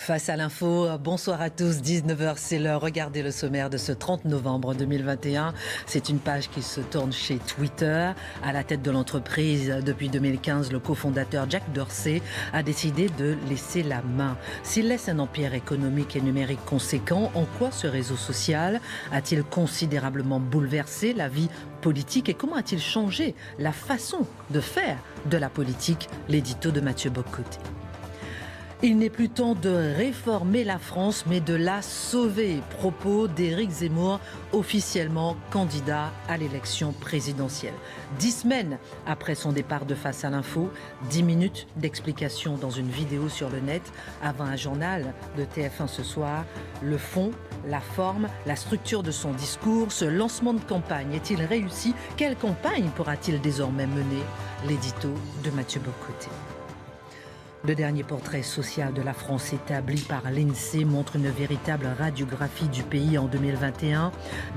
Face à l'info, bonsoir à tous, 19h, c'est l'heure. Regardez le sommaire de ce 30 novembre 2021. C'est une page qui se tourne chez Twitter. À la tête de l'entreprise depuis 2015, le cofondateur Jack Dorsey a décidé de laisser la main. S'il laisse un empire économique et numérique conséquent, en quoi ce réseau social a-t-il considérablement bouleversé la vie politique et comment a-t-il changé la façon de faire de la politique? L'édito de Mathieu Bock-Côté. Il n'est plus temps de réformer la France, mais de la sauver. Propos d'Éric Zemmour, officiellement candidat à l'élection présidentielle. 10 semaines après son départ de Face à l'info, 10 minutes d'explication dans une vidéo sur le net, avant un journal de TF1 ce soir. Le fond, la forme, la structure de son discours, ce lancement de campagne, est-il réussi? Quelle campagne pourra-t-il désormais mener? L'édito de Mathieu Bock-Côté. Le dernier portrait social de la France établi par l'INSEE montre une véritable radiographie du pays en 2021.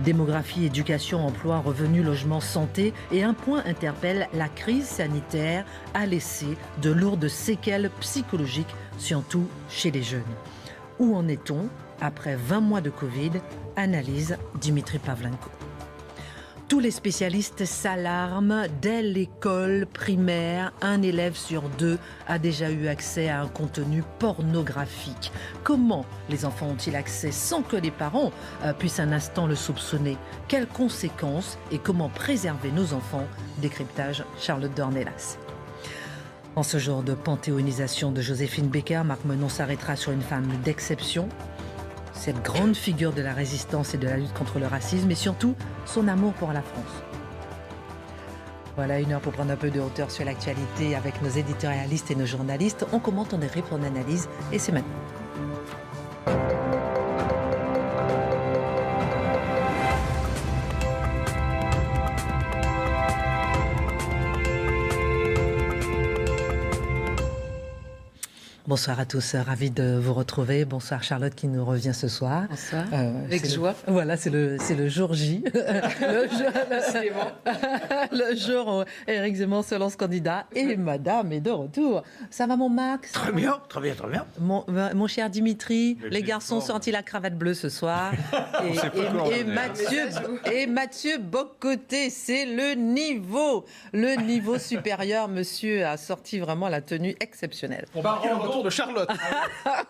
Démographie, éducation, emploi, revenus, logement, santé. Et un point interpelle, la crise sanitaire a laissé de lourdes séquelles psychologiques, surtout chez les jeunes. Où en est-on après 20 mois de Covid? Analyse Dimitri Pavlenko. Tous les spécialistes s'alarment. Dès l'école primaire, un élève sur deux a déjà eu accès à un contenu pornographique. Comment les enfants ont-ils accès sans que les parents puissent un instant le soupçonner? Quelles conséquences et comment préserver nos enfants? Décryptage Charlotte Dornelas. En ce jour de panthéonisation de Joséphine Baker, Marc Menon s'arrêtera sur une femme d'exception. Cette grande figure de la résistance et de la lutte contre le racisme et surtout son amour pour la France. Voilà, une heure pour prendre un peu de hauteur sur l'actualité avec nos éditorialistes et nos journalistes. On commente, on décrypte, on analyse et c'est maintenant. Bonsoir à tous, ravi de vous retrouver. Bonsoir Charlotte qui nous revient ce soir. Bonsoir, avec joie. Voilà, c'est le jour J. le jour où Éric Zemmour se lance candidat et Madame est de retour. Ça va mon Max? Très bien, très bien, très bien. Mon cher Dimitri, les garçons ont sorti la cravate bleue ce soir. et Mathieu Bock-Côté, c'est le niveau supérieur. Monsieur a sorti vraiment la tenue exceptionnelle. De Charlotte.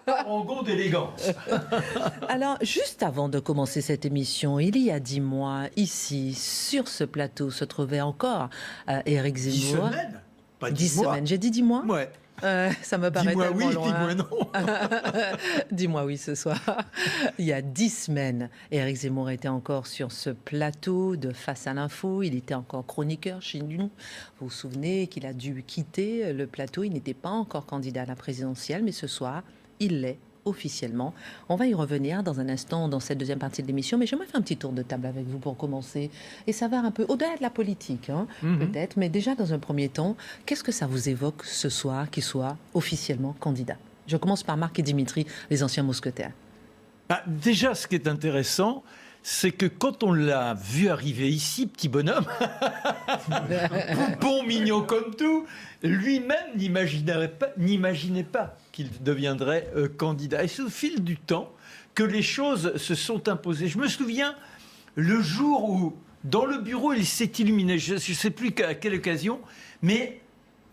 Parangon d'élégance. Alors, juste avant de commencer cette émission, il y a 10 mois, ici, sur ce plateau, se trouvait encore Éric Zemmour. 10 semaines? Pas 10 mois. semaines. J'ai dit 10 mois? Ouais. Ça me paraît dis-moi tellement oui, loin. dis-moi non. Dis-moi oui ce soir. Il y a 10 semaines, Éric Zemmour était encore sur ce plateau de Face à l'info. Il était encore chroniqueur chez nous. Vous vous souvenez qu'il a dû quitter le plateau. Il n'était pas encore candidat à la présidentielle, mais ce soir, il l'est officiellement. On va y revenir dans un instant dans cette deuxième partie de l'émission, mais j'aimerais faire un petit tour de table avec vous pour commencer et savoir un peu, au-delà de la politique, peut-être, mais déjà dans un premier temps, qu'est-ce que ça vous évoque ce soir qu'il soit officiellement candidat? Je commence par Marc et Dimitri, les anciens mousquetaires. Déjà, ce qui est intéressant, c'est que quand on l'a vu arriver ici, petit bonhomme, bon, mignon comme tout, lui-même n'imaginait pas qu'il deviendrait candidat. Et c'est au fil du temps que les choses se sont imposées. Je me souviens, le jour où, dans le bureau, il s'est illuminé, je ne sais plus à quelle occasion, mais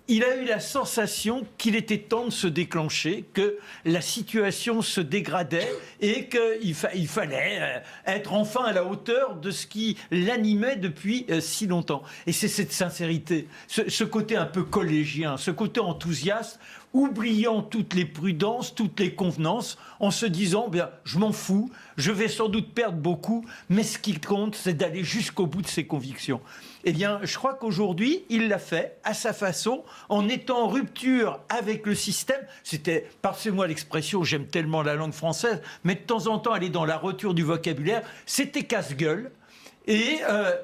il a eu la sensation qu'il était temps de se déclencher, que la situation se dégradait et qu'il fallait être enfin à la hauteur de ce qui l'animait depuis si longtemps. Et c'est cette sincérité, ce côté un peu collégien, ce côté enthousiaste, oubliant toutes les prudences, toutes les convenances, en se disant, bien, je m'en fous, je vais sans doute perdre beaucoup, mais ce qui compte, c'est d'aller jusqu'au bout de ses convictions. Eh bien, je crois qu'aujourd'hui, il l'a fait à sa façon, en étant en rupture avec le système. C'était, passez-moi l'expression, j'aime tellement la langue française, mais de temps en temps, aller dans la rupture du vocabulaire, c'était casse-gueule. Et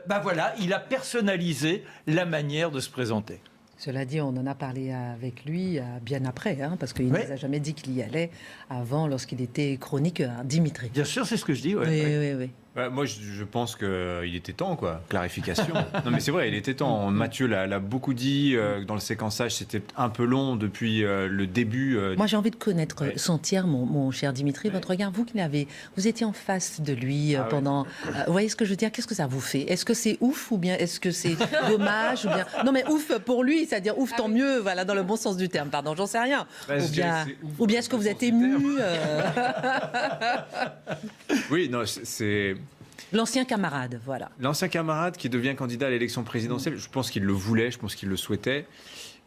voilà, il a personnalisé la manière de se présenter. Cela dit, on en a parlé avec lui bien après, parce qu'il ne nous a jamais dit qu'il y allait avant, lorsqu'il était chroniqueur. Dimitri. Bien sûr, c'est ce que je dis. Oui. Ouais, moi, je pense qu'il était temps, quoi. Clarification. Non, mais c'est vrai, il était temps. Mathieu l'a beaucoup dit. Dans le séquençage, c'était un peu long depuis le début. Moi, j'ai envie de connaître Santière, mon cher Dimitri, votre regard. Vous étiez en face de lui pendant. Vous voyez ce que je veux dire? Qu'est-ce que ça vous fait? Est-ce que c'est ouf ou bien est-ce que c'est dommage ou bien... Non, mais ouf pour lui, c'est-à-dire ouf, tant mieux, voilà, dans le bon sens du terme. Pardon, j'en sais rien. Ou bien est-ce que vous êtes ému Oui, non, c'est... L'ancien camarade, voilà. L'ancien camarade qui devient candidat à l'élection présidentielle, je pense qu'il le voulait, je pense qu'il le souhaitait.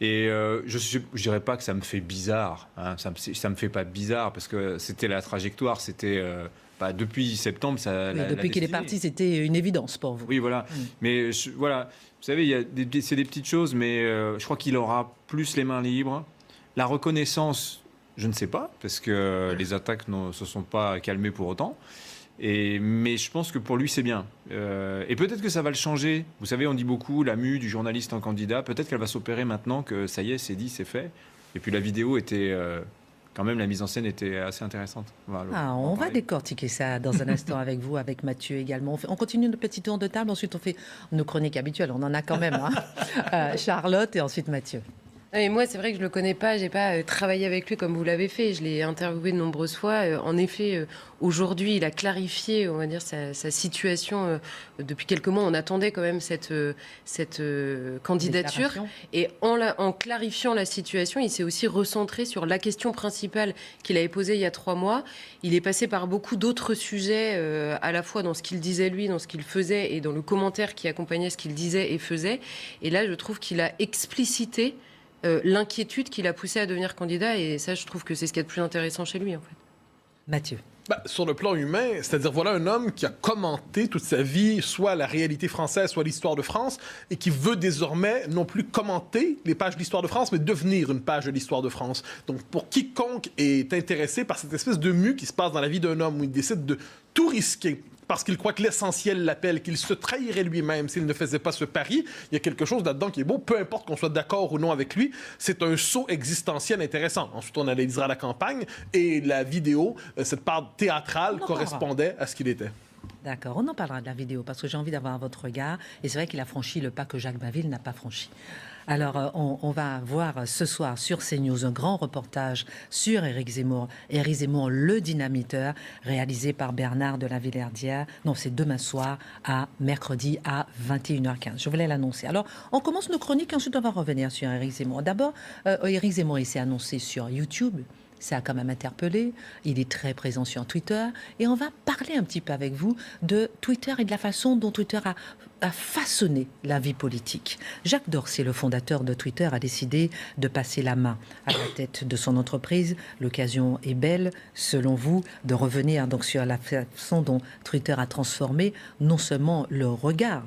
Et je ne dirais pas que ça me fait bizarre. Hein, ça me fait pas bizarre parce que c'était la trajectoire, c'était... depuis septembre, ça... Oui, depuis qu'il est parti, c'était une évidence pour vous. Oui, voilà. Mais voilà, vous savez, c'est des petites choses, mais je crois qu'il aura plus les mains libres. La reconnaissance, je ne sais pas, parce que les attaques ne se sont pas calmées pour autant. Mais je pense que pour lui, c'est bien. Et peut-être que ça va le changer. Vous savez, on dit beaucoup la mue du journaliste en candidat. Peut-être qu'elle va s'opérer maintenant que ça y est, c'est dit, c'est fait. Et puis la vidéo était... quand même, la mise en scène était assez intéressante. Voilà, on va décortiquer ça dans un instant avec vous, avec Mathieu également. On continue notre petit tour de table. Ensuite, on fait nos chroniques habituelles. On en a quand même. Charlotte et ensuite Mathieu. Et moi, c'est vrai que je ne le connais pas, je n'ai pas travaillé avec lui comme vous l'avez fait. Je l'ai interviewé de nombreuses fois. En effet, aujourd'hui, il a clarifié, on va dire, sa situation. Depuis quelques mois, on attendait quand même cette candidature. Et en clarifiant la situation, il s'est aussi recentré sur la question principale qu'il avait posée il y a 3 mois. Il est passé par beaucoup d'autres sujets, à la fois dans ce qu'il disait lui, dans ce qu'il faisait et dans le commentaire qui accompagnait ce qu'il disait et faisait. Et là, je trouve qu'il a explicité l'inquiétude qui l'a poussé à devenir candidat, et ça, je trouve que c'est ce qu'il y a de plus intéressant chez lui, en fait. Mathieu. Sur le plan humain, c'est-à-dire voilà un homme qui a commenté toute sa vie soit la réalité française, soit l'histoire de France, et qui veut désormais non plus commenter les pages de l'histoire de France, mais devenir une page de l'histoire de France. Donc pour quiconque est intéressé par cette espèce de mue qui se passe dans la vie d'un homme où il décide de tout risquer, parce qu'il croit que l'essentiel l'appelle, qu'il se trahirait lui-même s'il ne faisait pas ce pari. Il y a quelque chose là-dedans qui est beau, peu importe qu'on soit d'accord ou non avec lui. C'est un saut existentiel intéressant. Ensuite, on analysera la campagne et la vidéo, cette part théâtrale correspondait à ce qu'il était. D'accord, on en parlera de la vidéo parce que j'ai envie d'avoir votre regard. Et c'est vrai qu'il a franchi le pas que Jacques Bainville n'a pas franchi. Alors, on va voir ce soir sur CNews un grand reportage sur Éric Zemmour. Éric Zemmour, le dynamiteur, réalisé par Bernard de la Villardière. Non, c'est demain soir, mercredi à 21h15. Je voulais l'annoncer. Alors, on commence nos chroniques, ensuite on va revenir sur Éric Zemmour. D'abord, Éric Zemmour, il s'est annoncé sur YouTube. Ça a quand même interpellé. Il est très présent sur Twitter. Et on va parler un petit peu avec vous de Twitter et de la façon dont Twitter a façonné la vie politique. Jacques Dorsey, le fondateur de Twitter, a décidé de passer la main à la tête de son entreprise. L'occasion est belle, selon vous, de revenir donc sur la façon dont Twitter a transformé non seulement le regard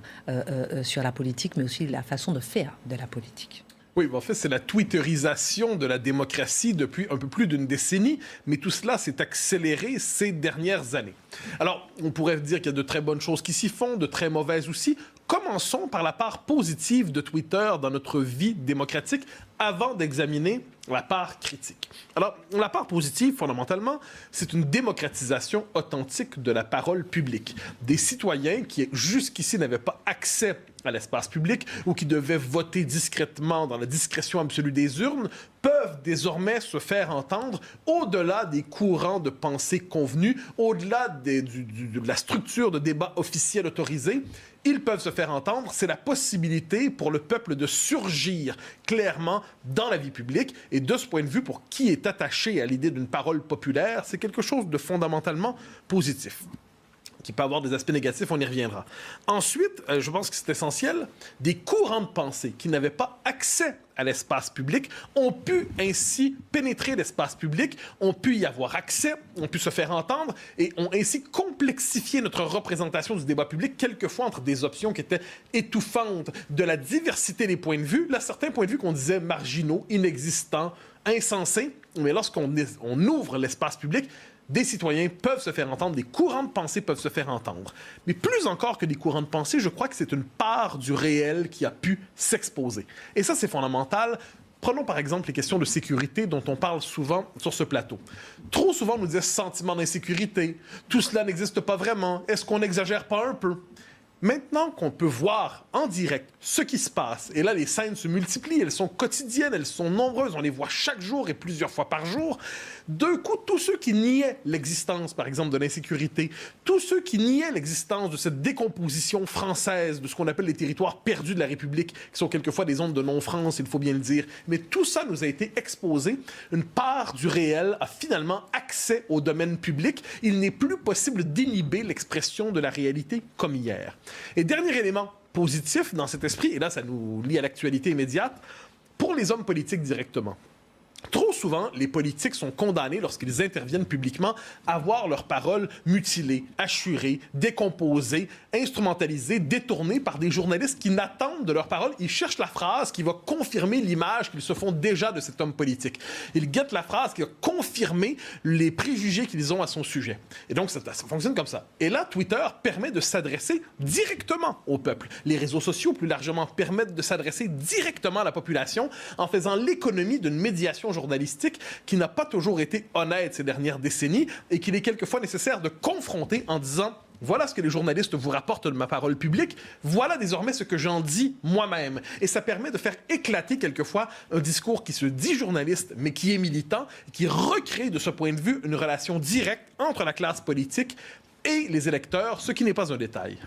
sur la politique, mais aussi la façon de faire de la politique. Oui, en fait, c'est la twitterisation de la démocratie depuis un peu plus d'une décennie, mais tout cela s'est accéléré ces dernières années. Alors, on pourrait dire qu'il y a de très bonnes choses qui s'y font, de très mauvaises aussi. Commençons par la part positive de Twitter dans notre vie démocratique avant d'examiner la part critique. Alors, la part positive, fondamentalement, c'est une démocratisation authentique de la parole publique. Des citoyens qui, jusqu'ici, n'avaient pas accès à l'espace public ou qui devaient voter discrètement dans la discrétion absolue des urnes peuvent désormais se faire entendre au-delà des courants de pensée convenus, au-delà de la structure de débat officiel autorisée. Ils peuvent se faire entendre. C'est la possibilité pour le peuple de surgir clairement dans la vie publique. Et de ce point de vue, pour qui est attaché à l'idée d'une parole populaire, c'est quelque chose de fondamentalement positif, qui peut avoir des aspects négatifs, on y reviendra. Ensuite, je pense que c'est essentiel, des courants de pensée qui n'avaient pas accès à l'espace public ont pu ainsi pénétrer l'espace public, ont pu y avoir accès, ont pu se faire entendre et ont ainsi complexifié notre représentation du débat public, quelquefois entre des options qui étaient étouffantes, de la diversité des points de vue, là, certains points de vue qu'on disait marginaux, inexistants, insensés, mais lorsqu'on ouvre l'espace public, des citoyens peuvent se faire entendre, des courants de pensée peuvent se faire entendre. Mais plus encore que des courants de pensée, je crois que c'est une part du réel qui a pu s'exposer. Et ça, c'est fondamental. Prenons par exemple les questions de sécurité dont on parle souvent sur ce plateau. Trop souvent, on nous dit sentiment d'insécurité, tout cela n'existe pas vraiment, est-ce qu'on n'exagère pas un peu? Maintenant qu'on peut voir en direct ce qui se passe, et là les scènes se multiplient, elles sont quotidiennes, elles sont nombreuses, on les voit chaque jour et plusieurs fois par jour, d'un coup tous ceux qui niaient l'existence par exemple de l'insécurité, tous ceux qui niaient l'existence de cette décomposition française, de ce qu'on appelle les territoires perdus de la République, qui sont quelquefois des zones de non-France, il faut bien le dire, mais tout ça nous a été exposé, une part du réel a finalement accès au domaine public, il n'est plus possible d'inhiber l'expression de la réalité comme hier. Et dernier élément positif dans cet esprit, et là ça nous lie à l'actualité immédiate, pour les hommes politiques directement. Trop souvent, les politiques sont condamnés, lorsqu'ils interviennent publiquement, à voir leurs paroles mutilées, hachurées, décomposées, instrumentalisées, détournées par des journalistes qui n'attendent de leurs paroles. Ils cherchent la phrase qui va confirmer l'image qu'ils se font déjà de cet homme politique. Ils guettent la phrase qui va confirmer les préjugés qu'ils ont à son sujet. Et donc, ça fonctionne comme ça. Et là, Twitter permet de s'adresser directement au peuple. Les réseaux sociaux, plus largement, permettent de s'adresser directement à la population en faisant l'économie d'une médiation journalistique qui n'a pas toujours été honnête ces dernières décennies et qu'il est quelquefois nécessaire de confronter en disant « Voilà ce que les journalistes vous rapportent de ma parole publique, voilà désormais ce que j'en dis moi-même. » Et ça permet de faire éclater quelquefois un discours qui se dit journaliste mais qui est militant, qui recrée de ce point de vue une relation directe entre la classe politique et les électeurs, ce qui n'est pas un détail.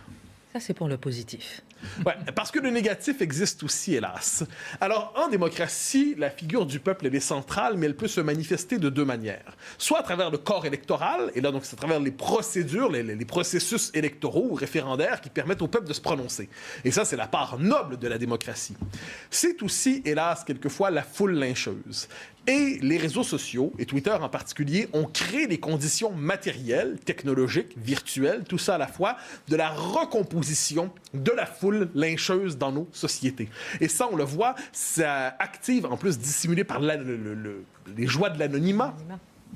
Ça, c'est pour le positif. Ouais, parce que le négatif existe aussi, hélas. Alors, en démocratie, la figure du peuple, elle est centrale, mais elle peut se manifester de deux manières. Soit à travers le corps électoral, et là, donc, c'est à travers les procédures, les processus électoraux ou référendaires qui permettent au peuple de se prononcer. Et ça, c'est la part noble de la démocratie. C'est aussi, hélas, quelquefois, la foule lyncheuse. Et les réseaux sociaux, et Twitter en particulier, ont créé les conditions matérielles, technologiques, virtuelles, tout ça à la fois, de la recomposition de la foule lyncheuse dans nos sociétés. Et ça, on le voit, ça active, en plus dissimulé par les joies de l'anonymat,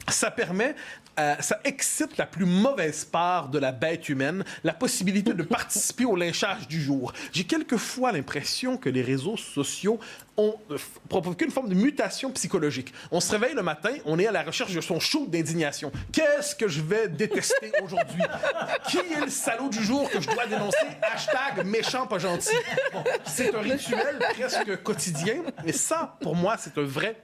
ça permet, ça excite la plus mauvaise part de la bête humaine, la possibilité de participer au lynchage du jour. J'ai quelquefois l'impression que les réseaux sociaux ont provoqué une forme de mutation psychologique. On se réveille le matin, on est à la recherche de son shoot d'indignation. Qu'est-ce que je vais détester aujourd'hui? Qui est le salaud du jour que je dois dénoncer? Hashtag méchant pas gentil. Bon, c'est un rituel presque quotidien, et ça, pour moi, c'est un vrai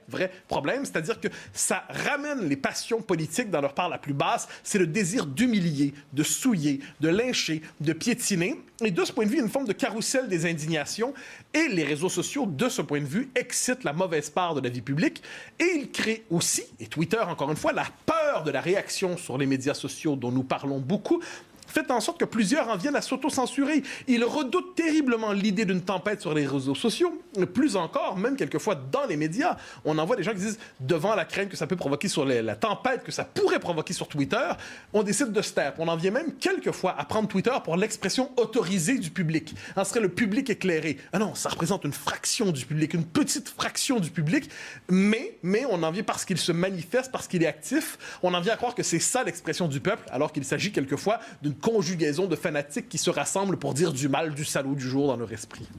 problème. C'est-à-dire que ça ramène les passions politiques dans leur part la plus basse. C'est le désir d'humilier, de souiller, de lyncher, de piétiner. Et de ce point de vue, une forme de carrousel des indignations. Et les réseaux sociaux, de ce point de vue, excitent la mauvaise part de la vie publique. Et ils créent aussi, et Twitter, encore une fois, la peur de la réaction sur les médias sociaux dont nous parlons beaucoup, fait en sorte que plusieurs en viennent à s'auto-censurer. Ils redoutent terriblement l'idée d'une tempête sur les réseaux sociaux. Plus encore, même quelquefois dans les médias, on en voit des gens qui disent, devant la crainte que ça peut provoquer sur la tempête que ça pourrait provoquer sur Twitter, on décide de se taire. On en vient même quelquefois à prendre Twitter pour l'expression autorisée du public. Ce serait le public éclairé. Ah non, ça représente une fraction du public, une petite fraction du public, mais on en vient parce qu'il se manifeste, parce qu'il est actif, on en vient à croire que c'est ça l'expression du peuple, alors qu'il s'agit quelquefois d'une conjugaison de fanatiques qui se rassemblent pour dire du mal du salaud du jour dans leur esprit.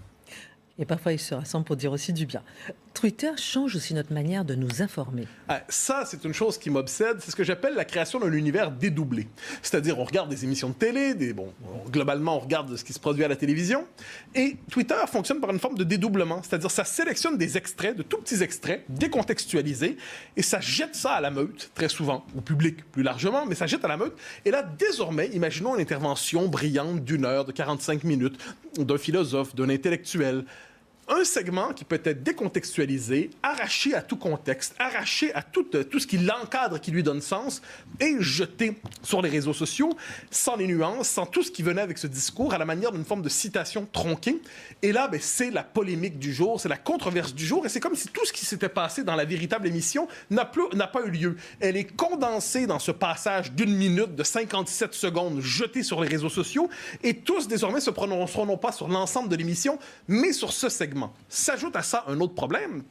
Et parfois, ils se rassemblent pour dire aussi du bien. Twitter change aussi notre manière de nous informer. Ça, c'est une chose qui m'obsède. C'est ce que j'appelle la création d'un univers dédoublé. C'est-à-dire, on regarde des émissions de télé, globalement, on regarde ce qui se produit à la télévision. Et Twitter fonctionne par une forme de dédoublement. C'est-à-dire, ça sélectionne des extraits, de tout petits extraits, décontextualisés, et ça jette ça à la meute, très souvent, au public plus largement, mais ça jette à la meute. Et là, désormais, imaginons une intervention brillante d'1 heure, de 45 minutes, d'un philosophe, d'un intellectuel. Un segment qui peut être décontextualisé, arraché à tout contexte, arraché à tout ce qui l'encadre, qui lui donne sens, et jeté sur les réseaux sociaux, sans les nuances, sans tout ce qui venait avec ce discours, à la manière d'une forme de citation tronquée. Et là, c'est la polémique du jour, c'est la controverse du jour, et c'est comme si tout ce qui s'était passé dans la véritable émission n'a pas eu lieu. Elle est condensée dans ce passage d'1 minute, de 57 secondes, jetée sur les réseaux sociaux, et tous, désormais, se prononceront non pas sur l'ensemble de l'émission, mais sur ce segment. S'ajoute à ça un autre problème,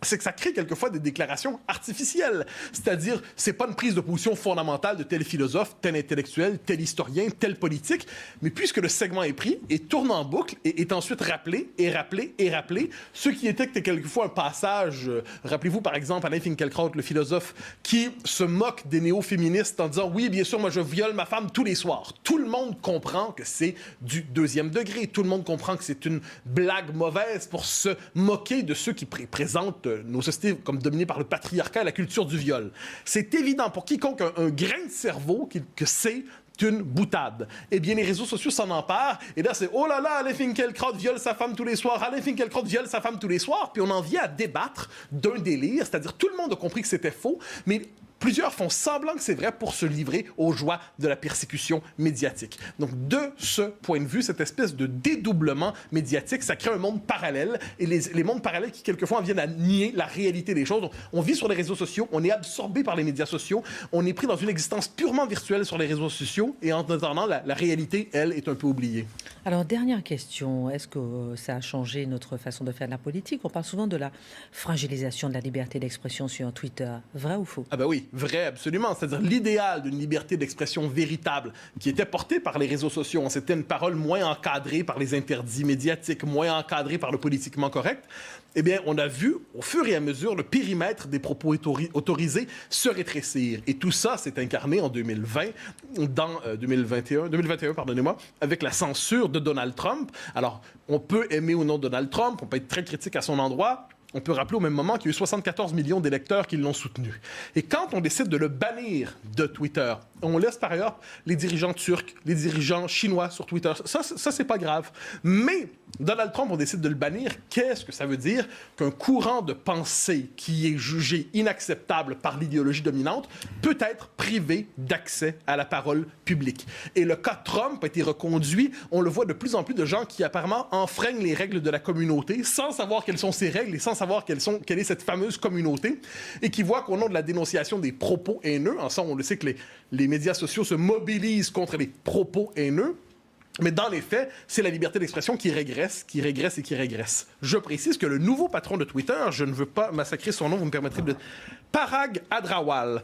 c'est que ça crée quelquefois des déclarations artificielles. C'est-à-dire, c'est pas une prise de position fondamentale de tel philosophe, tel intellectuel, tel historien, tel politique, mais puisque le segment est pris et tourne en boucle et est ensuite rappelé et rappelé et rappelé, ce qui était quelquefois un passage, rappelez-vous par exemple Alain Finkielkraut, le philosophe, qui se moque des néo-féministes en disant « Oui, bien sûr, moi je viole ma femme tous les soirs ». Tout le monde comprend que c'est du deuxième degré. Tout le monde comprend que c'est une blague mauvaise pour se moquer de ceux qui présentent nos sociétés comme dominées par le patriarcat et la culture du viol. C'est évident pour quiconque un grain de cerveau que c'est une boutade. Eh bien, les réseaux sociaux s'en emparent, et là, c'est « Oh là là, Alain Finkielkraut viole sa femme tous les soirs, Alain Finkielkraut viole sa femme tous les soirs », puis on en vient à débattre d'un délire, c'est-à-dire tout le monde a compris que c'était faux, mais plusieurs font semblant que c'est vrai pour se livrer aux joies de la persécution médiatique. Donc, de ce point de vue, cette espèce de dédoublement médiatique, ça crée un monde parallèle, et les mondes parallèles qui, quelquefois, viennent à nier la réalité des choses. Donc, on vit sur les réseaux sociaux, on est absorbé par les médias sociaux, on est pris dans une existence purement virtuelle sur les réseaux sociaux, et en attendant, la réalité, elle, est un peu oubliée. Alors, dernière question, est-ce que ça a changé notre façon de faire de la politique? On parle souvent de la fragilisation de la liberté d'expression sur Twitter. Vrai ou faux? Ah ben oui, vrai, absolument. C'est-à-dire l'idéal d'une liberté d'expression véritable qui était portée par les réseaux sociaux. C'était une parole moins encadrée par les interdits médiatiques, moins encadrée par le politiquement correct. Eh bien, on a vu, au fur et à mesure, le périmètre des propos autorisés se rétrécir. Et tout ça s'est incarné en 2020, dans 2021, pardonnez-moi, avec la censure de Donald Trump. Alors, on peut aimer ou non Donald Trump, on peut être très critique à son endroit. On peut rappeler au même moment qu'il y a eu 74 millions d'électeurs qui l'ont soutenu. Et quand on décide de le bannir de Twitter, on laisse par ailleurs les dirigeants turcs, les dirigeants chinois sur Twitter. Ça c'est pas grave. Mais Donald Trump, on décide de le bannir. Qu'est-ce que ça veut dire? Qu'un courant de pensée qui est jugé inacceptable par l'idéologie dominante peut être privé d'accès à la parole publique. Et le cas Trump a été reconduit. On le voit de plus en plus de gens qui apparemment enfreignent les règles de la communauté sans savoir quelles sont ces règles et sans savoir quelle est cette fameuse communauté, et qui voit qu'au nom de la dénonciation des propos haineux, en ça on le sait que les médias sociaux se mobilisent contre les propos haineux, mais dans les faits, c'est la liberté d'expression qui régresse, qui régresse et qui régresse. Je précise que le nouveau patron de Twitter, je ne veux pas massacrer son nom, vous me permettrez de... Parag Agrawal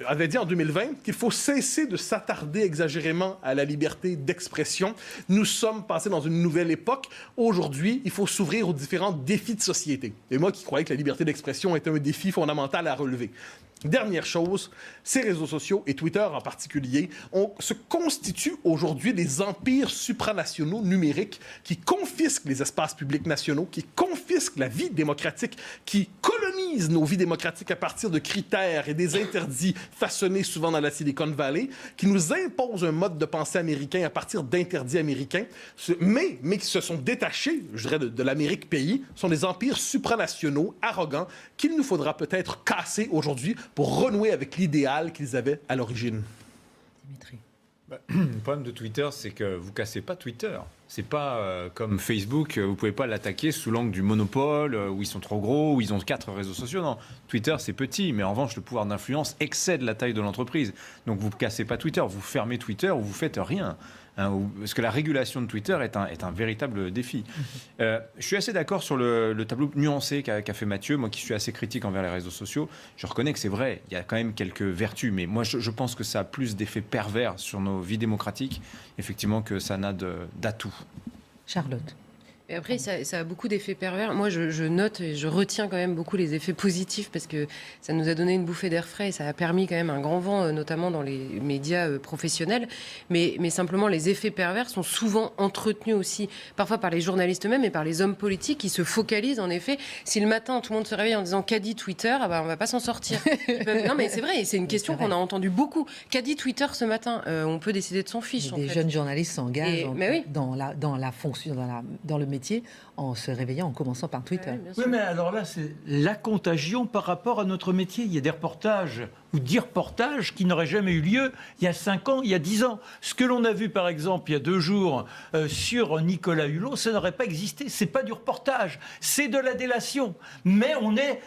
avait dit en 2020 qu'il faut cesser de s'attarder exagérément à la liberté d'expression. Nous sommes passés dans une nouvelle époque. Aujourd'hui, il faut s'ouvrir aux différents défis de société. Et moi qui croyais que la liberté d'expression était un défi fondamental à relever. Dernière chose, ces réseaux sociaux, et Twitter en particulier, se constituent aujourd'hui des empires supranationaux numériques qui confisquent les espaces publics nationaux, qui confisquent la vie démocratique, qui colonisent nos vies démocratiques à partir de critères et des interdits façonnés souvent dans la Silicon Valley, qui nous imposent un mode de pensée américain à partir d'interdits américains, mais qui se sont détachés, je dirais, de l'Amérique pays, sont des empires supranationaux, arrogants, qu'il nous faudra peut-être casser aujourd'hui pour renouer avec l'idéal qu'ils avaient à l'origine. Dimitri. Le problème de Twitter, c'est que vous cassez pas Twitter. C'est pas comme Facebook, vous pouvez pas l'attaquer sous l'angle du monopole, où ils sont trop gros, où ils ont 4 réseaux sociaux. Non, Twitter, c'est petit, mais en revanche, le pouvoir d'influence excède la taille de l'entreprise. Donc vous cassez pas Twitter, vous fermez Twitter ou vous faites rien. Parce que la régulation de Twitter est un véritable défi. Je suis assez d'accord sur le tableau nuancé qu'a fait Mathieu. Moi qui suis assez critique envers les réseaux sociaux, je reconnais que c'est vrai, il y a quand même quelques vertus, mais moi je pense que ça a plus d'effets pervers sur nos vies démocratiques, effectivement, que ça n'a d'atouts. Charlotte. Et après, ça a beaucoup d'effets pervers. Moi, je note et je retiens quand même beaucoup les effets positifs parce que ça nous a donné une bouffée d'air frais et ça a permis quand même un grand vent, notamment dans les médias professionnels. Mais simplement, les effets pervers sont souvent entretenus aussi, parfois par les journalistes eux-mêmes et par les hommes politiques qui se focalisent, en effet. Si le matin, tout le monde se réveille en disant « qu'a dit Twitter ?» on va pas s'en sortir. Non, mais c'est vrai, c'est une question qu'on a entendue beaucoup. Qu'a dit Twitter ce matin? On peut décider de s'en fiche. Des jeunes journalistes s'engagent oui. dans la fonction, dans le métier, en se réveillant, en commençant par Twitter. Oui, mais alors là, c'est la contagion par rapport à notre métier. Il y a des reportages ou 10 reportages qui n'auraient jamais eu lieu il y a 5 ans, il y a 10 ans. Ce que l'on a vu, par exemple, il y a 2 jours sur Nicolas Hulot, ça n'aurait pas existé. C'est pas du reportage, c'est de la délation. Mais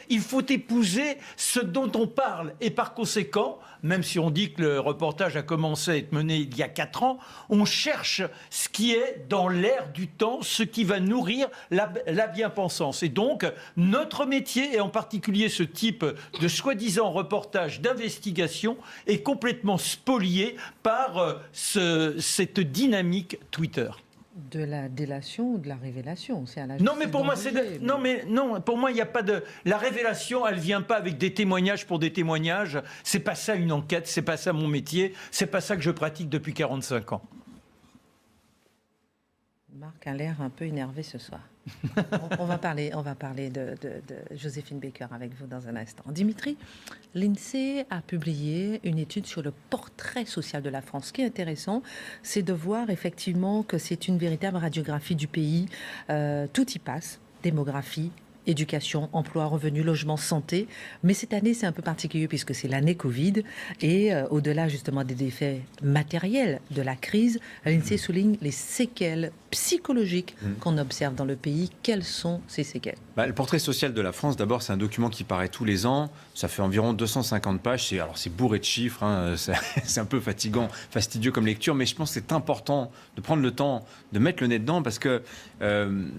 il faut épouser ce dont on parle. Et par conséquent, même si on dit que le reportage a commencé à être mené il y a 4 ans, on cherche ce qui est dans l'air du temps, ce qui va nourrir la bien-pensance. Et donc, notre métier, et en particulier ce type de soi-disant reportage d'investigation, est complètement spolié par cette dynamique Twitter. De la délation ou de la révélation, c'est à la Non, mais pour moi, pour moi, il n'y a pas de. La révélation, elle vient pas avec des témoignages pour des témoignages. C'est pas ça une enquête, c'est pas ça mon métier, c'est pas ça que je pratique depuis 45 ans. Marc a l'air un peu énervé ce soir. on va parler de Joséphine Baker avec vous dans un instant. Dimitri, l'INSEE a publié une étude sur le portrait social de la France. Ce qui est intéressant, c'est de voir effectivement que c'est une véritable radiographie du pays. Tout y passe, démographie, éducation, emploi, revenu, logement, santé. Mais cette année, c'est un peu particulier puisque c'est l'année Covid. Et au-delà justement des effets matériels de la crise, l'INSEE souligne les séquelles psychologiques qu'on observe dans le pays. Quelles sont ces séquelles ? Le portrait social de la France, d'abord, c'est un document qui paraît tous les ans. Ça fait environ 250 pages. C'est bourré de chiffres. Hein. C'est un peu fatigant, fastidieux comme lecture. Mais je pense que c'est important de prendre le temps de mettre le nez dedans parce que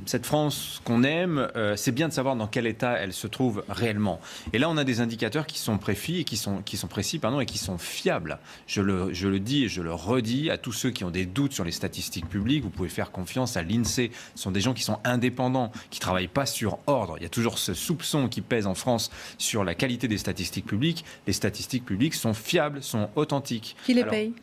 cette France qu'on aime, c'est bien de savoir dans quel état elle se trouve réellement. Et là, on a des indicateurs qui sont précis et qui sont précis, et qui sont fiables. Je le dis et je le redis à tous ceux qui ont des doutes sur les statistiques publiques. Vous pouvez faire confiance à l'INSEE. Ce sont des gens qui sont indépendants, qui ne travaillent pas sur ordre. Il y a toujours ce soupçon qui pèse en France sur la qualité des statistiques publiques. Les statistiques publiques sont fiables, sont authentiques. Qui les paye ?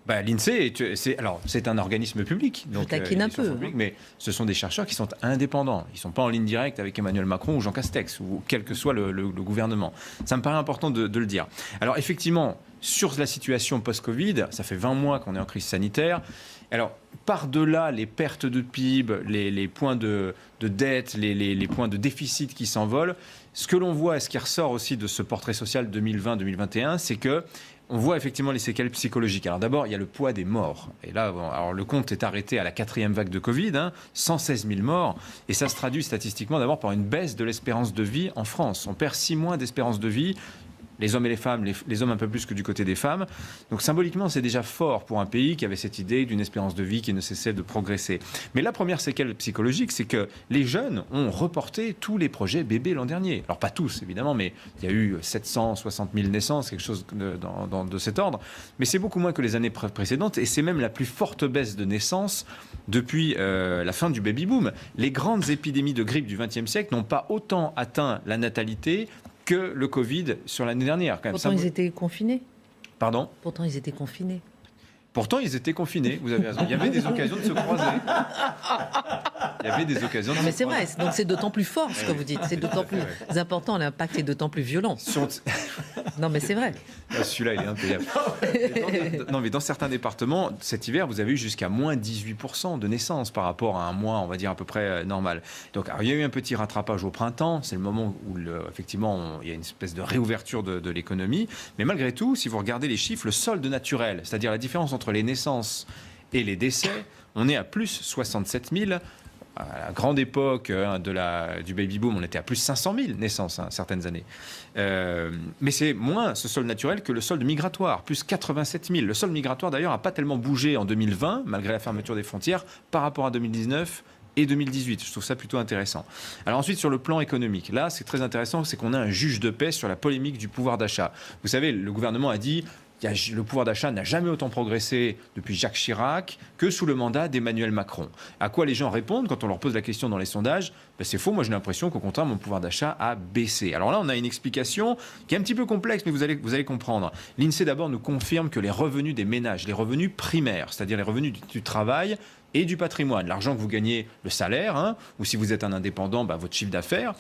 L'INSEE, c'est un organisme public. Donc, je taquine un peu. Public, mais ce sont des chercheurs qui sont indépendants. Ils ne sont pas en ligne directe avec Emmanuel Macron ou Jean Castex, ou quel que soit le gouvernement. Ça me paraît important de le dire. Alors, effectivement, sur la situation post-Covid, ça fait 20 mois qu'on est en crise sanitaire. Alors, par-delà les pertes de PIB, les points de dette, les points de déficit qui s'envolent, ce que l'on voit et ce qui ressort aussi de ce portrait social 2020-2021, c'est que on voit effectivement les séquelles psychologiques. Alors d'abord, il y a le poids des morts. Et là, le compte est arrêté à la 4e vague de Covid, 116 000 morts. Et ça se traduit statistiquement d'abord par une baisse de l'espérance de vie en France. On perd 6 mois d'espérance de vie. Les hommes et les femmes, les hommes un peu plus que du côté des femmes. Donc symboliquement, c'est déjà fort pour un pays qui avait cette idée d'une espérance de vie qui ne cessait de progresser. Mais la première séquelle psychologique, c'est que les jeunes ont reporté tous les projets bébés l'an dernier. Alors pas tous, évidemment, mais il y a eu 760 000 naissances, quelque chose de cet ordre. Mais c'est beaucoup moins que les années précédentes et c'est même la plus forte baisse de naissances depuis la fin du baby-boom. Les grandes épidémies de grippe du XXe siècle n'ont pas autant atteint la natalité que le Covid sur l'année dernière. Quand même. Pourtant, ils étaient confinés. Pardon ? Pourtant, ils étaient confinés. Pourtant, ils étaient confinés, vous avez raison. Il y avait des occasions de se croiser. Il y avait des occasions de se croiser. Mais c'est vrai, donc c'est d'autant plus fort ce que vous dites. C'est d'autant plus important, l'impact est d'autant plus violent. Non, mais c'est vrai. Celui-là, il est impayable. Non, mais dans certains départements, cet hiver, vous avez eu jusqu'à moins 18% de naissances par rapport à un mois, on va dire, à peu près normal. Donc, alors, il y a eu un petit rattrapage au printemps. C'est le moment où, effectivement, il y a une espèce de réouverture de l'économie. Mais malgré tout, si vous regardez les chiffres, le solde naturel, c'est-à-dire la différence entre les naissances et les décès, on est à plus 67 000. À la grande époque du baby-boom, on était à plus 500 000 naissances, certaines années. Mais c'est moins ce solde naturel que le solde migratoire, plus 87 000. Le solde migratoire, d'ailleurs, n'a pas tellement bougé en 2020, malgré la fermeture des frontières, par rapport à 2019 et 2018. Je trouve ça plutôt intéressant. Alors ensuite, sur le plan économique, là, c'est très intéressant, c'est qu'on a un juge de paix sur la polémique du pouvoir d'achat. Vous savez, le gouvernement a dit... Le pouvoir d'achat n'a jamais autant progressé depuis Jacques Chirac que sous le mandat d'Emmanuel Macron. À quoi les gens répondent quand on leur pose la question dans les sondages ? C'est faux, moi j'ai l'impression qu'au contraire mon pouvoir d'achat a baissé. Alors là on a une explication qui est un petit peu complexe, mais vous allez comprendre. L'INSEE d'abord nous confirme que les revenus des ménages, les revenus primaires, c'est-à-dire les revenus du travail et du patrimoine, l'argent que vous gagnez, le salaire, ou si vous êtes un indépendant, votre chiffre d'affaires,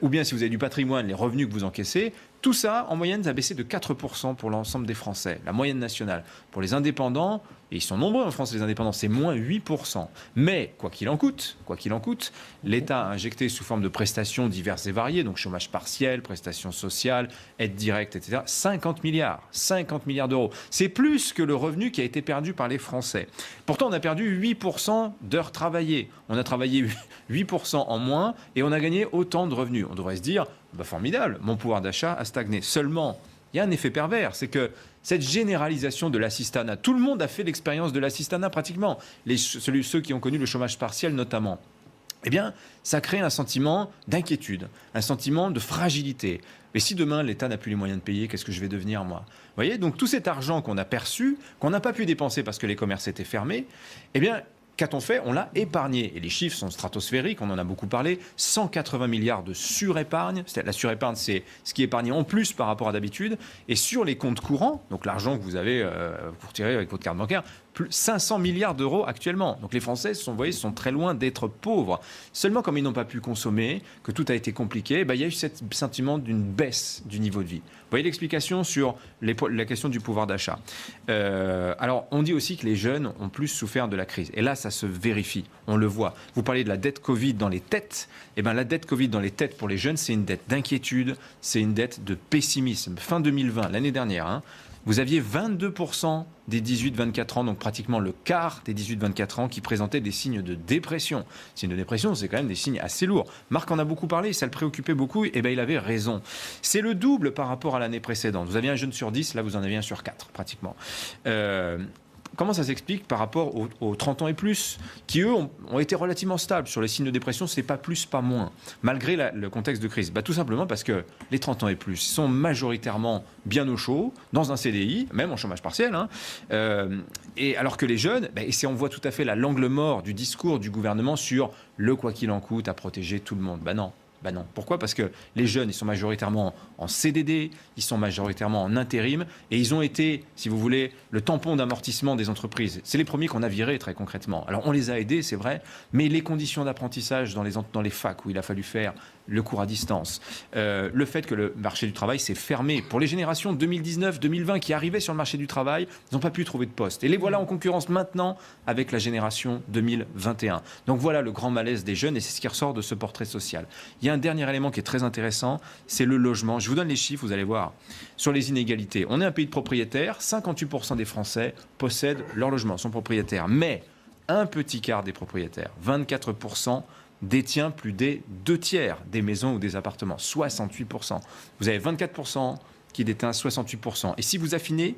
ou bien si vous avez du patrimoine, les revenus que vous encaissez, Tout ça, en moyenne, ça a baissé de 4% pour l'ensemble des Français, la moyenne nationale. Pour les indépendants, et ils sont nombreux en France, les indépendants, c'est moins 8%. Mais, quoi qu'il en coûte, l'État a injecté sous forme de prestations diverses et variées, donc chômage partiel, prestations sociales, aide directe, etc., 50 milliards d'euros. C'est plus que le revenu qui a été perdu par les Français. Pourtant, on a perdu 8% d'heures travaillées. On a travaillé 8% en moins et on a gagné autant de revenus. On devrait se dire, formidable, mon pouvoir d'achat a stagné. Seulement, il y a un effet pervers, c'est que cette généralisation de l'assistanat, tout le monde a fait l'expérience de l'assistanat pratiquement, ceux qui ont connu le chômage partiel notamment. Eh bien, ça crée un sentiment d'inquiétude, un sentiment de fragilité. Et si demain, l'État n'a plus les moyens de payer, qu'est-ce que je vais devenir, moi ? Vous voyez, donc tout cet argent qu'on a perçu, qu'on n'a pas pu dépenser parce que les commerces étaient fermés, eh bien, qu'a-t-on fait ? On l'a épargné. Et les chiffres sont stratosphériques, on en a beaucoup parlé. 180 milliards de surépargne. La surépargne, c'est ce qui est épargné en plus par rapport à d'habitude. Et sur les comptes courants, donc l'argent que vous avez, vous retirez avec votre carte bancaire, plus 500 milliards d'euros actuellement. Donc les Français, vous voyez, sont très loin d'être pauvres. Seulement, comme ils n'ont pas pu consommer, que tout a été compliqué, il y a eu ce sentiment d'une baisse du niveau de vie. Vous voyez l'explication sur la question du pouvoir d'achat. Alors, on dit aussi que les jeunes ont plus souffert de la crise. Et là, ça se vérifie. On le voit. Vous parlez de la dette Covid dans les têtes. Eh bien, la dette Covid dans les têtes pour les jeunes, c'est une dette d'inquiétude, c'est une dette de pessimisme. Fin 2020, l'année dernière, vous aviez 22% des 18-24 ans, donc pratiquement le quart des 18-24 ans, qui présentaient des signes de dépression. Signes de dépression, c'est quand même des signes assez lourds. Marc en a beaucoup parlé, ça le préoccupait beaucoup, et il avait raison. C'est le double par rapport à l'année précédente. Vous aviez un jeune sur 10, là vous en avez un sur 4, pratiquement. Comment ça s'explique par rapport aux 30 ans et plus, qui eux ont été relativement stables sur les signes de dépression, c'est pas plus, pas moins, malgré le contexte de crise. Tout simplement parce que les 30 ans et plus sont majoritairement bien au chaud, dans un CDI, même en chômage partiel, et alors que les jeunes, on voit tout à fait l'angle mort du discours du gouvernement sur le quoi qu'il en coûte à protéger tout le monde. Non. Pourquoi ? Parce que les jeunes, ils sont majoritairement en CDD, ils sont majoritairement en intérim, et ils ont été, si vous voulez, le tampon d'amortissement des entreprises. C'est les premiers qu'on a virés, très concrètement. Alors, on les a aidés, c'est vrai, mais les conditions d'apprentissage dans les facs où il a fallu faire le cours à distance, le fait que le marché du travail s'est fermé. Pour les générations 2019-2020 qui arrivaient sur le marché du travail, ils n'ont pas pu trouver de poste. Et les voilà en concurrence maintenant avec la génération 2021. Donc voilà le grand malaise des jeunes, et c'est ce qui ressort de ce portrait social. Il y a un dernier élément qui est très intéressant, c'est le logement. Je vous donne les chiffres, vous allez voir, sur les inégalités. On est un pays de propriétaires, 58% des Français possèdent leur logement, sont propriétaires. Mais un petit quart des propriétaires, 24%, détient plus des 2/3 des maisons ou des appartements, 68%. Vous avez 24% qui détient 68%. Et si vous affinez,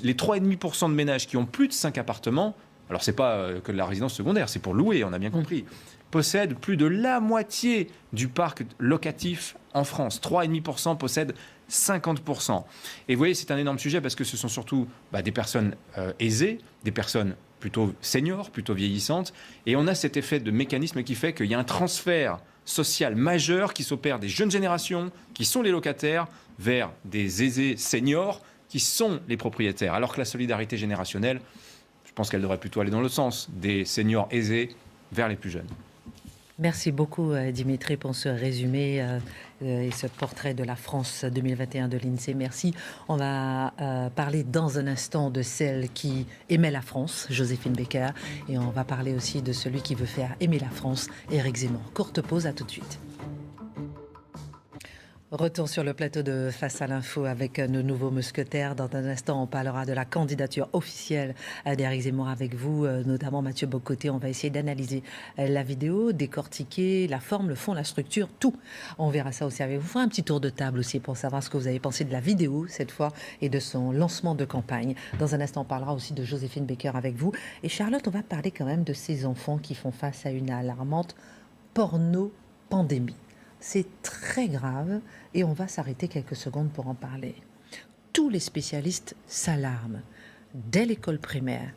les 3,5% de ménages qui ont plus de 5 appartements, alors c'est pas que de la résidence secondaire, c'est pour louer, on a bien compris, possèdent plus de la moitié du parc locatif en France. 3,5% possèdent 50%. Et vous voyez, c'est un énorme sujet parce que ce sont surtout des personnes aisées, des personnes plutôt seniors, plutôt vieillissantes. Et on a cet effet de mécanisme qui fait qu'il y a un transfert social majeur qui s'opère des jeunes générations, qui sont les locataires, vers des aisés seniors, qui sont les propriétaires. Alors que la solidarité générationnelle, je pense qu'elle devrait plutôt aller dans l'autre sens, des seniors aisés vers les plus jeunes. Merci beaucoup Dimitri pour ce résumé et ce portrait de la France 2021 de l'INSEE. Merci. On va parler dans un instant de celle qui aimait la France, Joséphine Baker, et on va parler aussi de celui qui veut faire aimer la France, Éric Zemmour. Courte pause, à tout de suite. Retour sur le plateau de Face à l'info avec nos nouveaux mousquetaires. Dans un instant, on parlera de la candidature officielle d'Éric Zemmour avec vous, notamment Mathieu Bocoté. On va essayer d'analyser la vidéo, décortiquer la forme, le fond, la structure, tout. On verra ça aussi avec vous. On fera un petit tour de table aussi pour savoir ce que vous avez pensé de la vidéo cette fois et de son lancement de campagne. Dans un instant, on parlera aussi de Joséphine Baker avec vous. Et Charlotte, on va parler quand même de ces enfants qui font face à une alarmante porno-pandémie. C'est très grave et on va s'arrêter quelques secondes pour en parler. Tous les spécialistes s'alarment. Dès l'école primaire,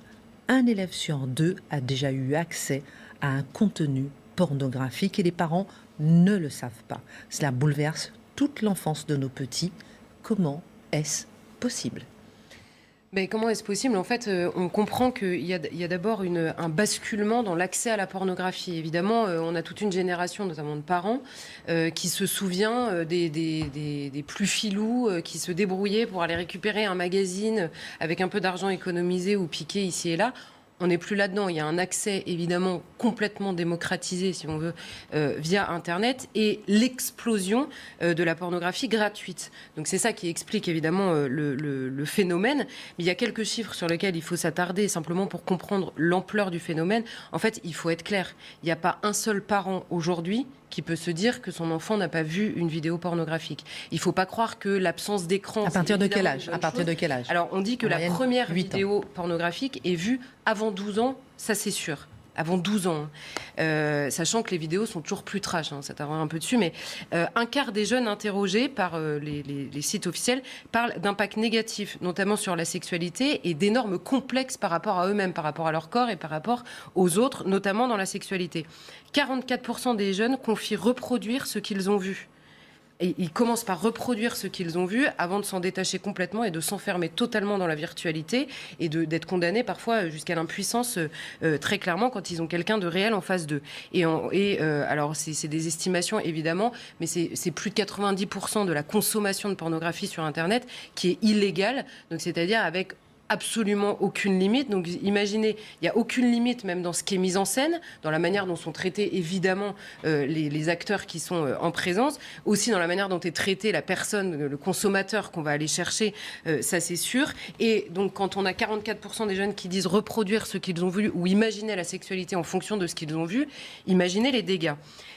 un élève sur 2 a déjà eu accès à un contenu pornographique et les parents ne le savent pas. Cela bouleverse toute l'enfance de nos petits. Comment est-ce possible ? Mais comment est-ce possible ? En fait, on comprend qu'il y a d'abord un basculement dans l'accès à la pornographie. Évidemment, on a toute une génération, notamment de parents, qui se souvient des plus filous, qui se débrouillaient pour aller récupérer un magazine avec un peu d'argent économisé ou piqué ici et là. On n'est plus là-dedans. Il y a un accès évidemment complètement démocratisé, si on veut, via Internet et l'explosion de la pornographie gratuite. Donc c'est ça qui explique évidemment le phénomène. Mais il y a quelques chiffres sur lesquels il faut s'attarder simplement pour comprendre l'ampleur du phénomène. En fait, il faut être clair. Il n'y a pas un seul parent aujourd'hui qui peut se dire que son enfant n'a pas vu une vidéo pornographique. Il ne faut pas croire que l'absence d'écran... À partir de quel âge ? Alors, on dit que la première vidéo pornographique est vue avant 12 ans, ça c'est sûr. Avant 12 ans, sachant que les vidéos sont toujours plus trash, ça t'arrête un peu dessus, mais un quart des jeunes interrogés par les sites officiels parlent d'impact négatif, notamment sur la sexualité, et d'énormes complexes par rapport à eux-mêmes, par rapport à leur corps et par rapport aux autres, notamment dans la sexualité. 44% des jeunes confient reproduire ce qu'ils ont vu. Et ils commencent par reproduire ce qu'ils ont vu avant de s'en détacher complètement et de s'enfermer totalement dans la virtualité et d'être condamnés parfois jusqu'à l'impuissance très clairement quand ils ont quelqu'un de réel en face d'eux. Alors c'est des estimations évidemment, mais c'est plus de 90% de la consommation de pornographie sur Internet qui est illégale, donc c'est-à-dire avec absolument aucune limite. Donc imaginez, il n'y a aucune limite même dans ce qui est mis en scène, dans la manière dont sont traités évidemment les acteurs qui sont en présence, aussi dans la manière dont est traitée la personne, le consommateur qu'on va aller chercher, ça c'est sûr. Et donc quand on a 44% des jeunes qui disent reproduire ce qu'ils ont vu ou imaginer la sexualité en fonction de ce qu'ils ont vu, imaginez les dégâts.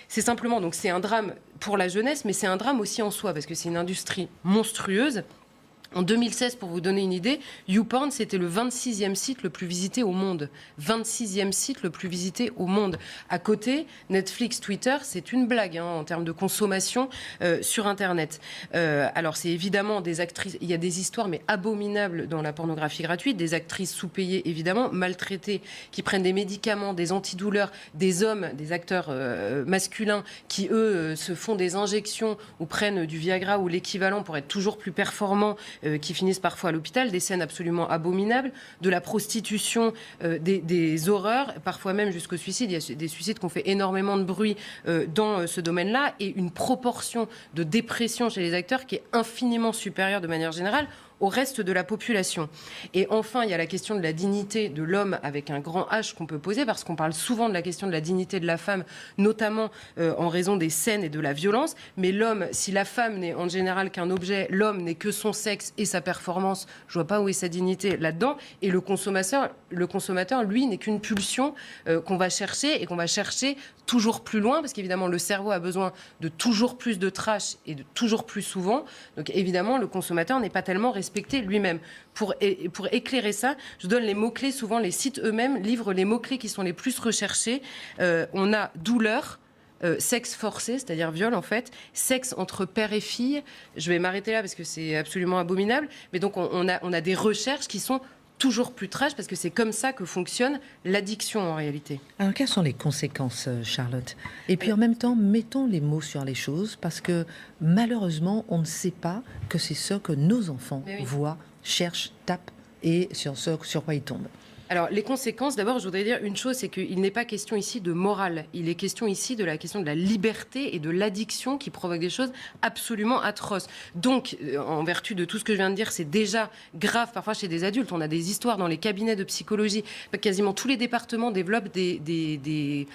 C'est simplement, donc c'est un drame pour la jeunesse, mais c'est un drame aussi en soi, parce que c'est une industrie monstrueuse. En 2016, pour vous donner une idée, YouPorn, c'était le 26e site le plus visité au monde. 26e site le plus visité au monde. À côté, Netflix, Twitter, c'est une blague en termes de consommation sur Internet. Alors, c'est évidemment des actrices... Il y a des histoires, mais abominables dans la pornographie gratuite. Des actrices sous-payées, évidemment, maltraitées, qui prennent des médicaments, des antidouleurs. Des hommes, des acteurs masculins, qui, eux, se font des injections ou prennent du Viagra ou l'équivalent pour être toujours plus performants, qui finissent parfois à l'hôpital, des scènes absolument abominables, de la prostitution, des horreurs, parfois même jusqu'au suicide. Il y a des suicides qui ont fait énormément de bruit dans ce domaine-là, et une proportion de dépression chez les acteurs qui est infiniment supérieure de manière générale au reste de la population. Et enfin, il y a la question de la dignité de l'homme avec un grand H qu'on peut poser, parce qu'on parle souvent de la question de la dignité de la femme, notamment en raison des scènes et de la violence. Mais l'homme, si la femme n'est en général qu'un objet, l'homme n'est que son sexe et sa performance, je vois pas où est sa dignité là-dedans. Et le consommateur, lui, n'est qu'une pulsion qu'on va chercher, et qu'on va chercher toujours plus loin, parce qu'évidemment, le cerveau a besoin de toujours plus de trash et de toujours plus souvent. Donc évidemment, le consommateur n'est pas tellement respecté lui-même. Pour éclairer ça, je donne les mots-clés. Souvent, les sites eux-mêmes livrent les mots-clés qui sont les plus recherchés. On a douleur, sexe forcé, c'est-à-dire viol en fait, sexe entre père et fille. Je vais m'arrêter là parce que c'est absolument abominable. Mais donc, on a des recherches qui sont toujours plus trash, parce que c'est comme ça que fonctionne l'addiction en réalité. Alors, quelles sont les conséquences, Charlotte ? Et puis en même temps, mettons les mots sur les choses, parce que malheureusement, on ne sait pas que c'est ce que nos enfants voient, cherchent, tapent, et sur quoi ils tombent. Alors, les conséquences, d'abord, je voudrais dire une chose, c'est qu'il n'est pas question ici de morale. Il est question ici de la question de la liberté et de l'addiction qui provoque des choses absolument atroces. Donc, en vertu de tout ce que je viens de dire, c'est déjà grave parfois chez des adultes. On a des histoires dans les cabinets de psychologie. Quasiment tous les départements développent des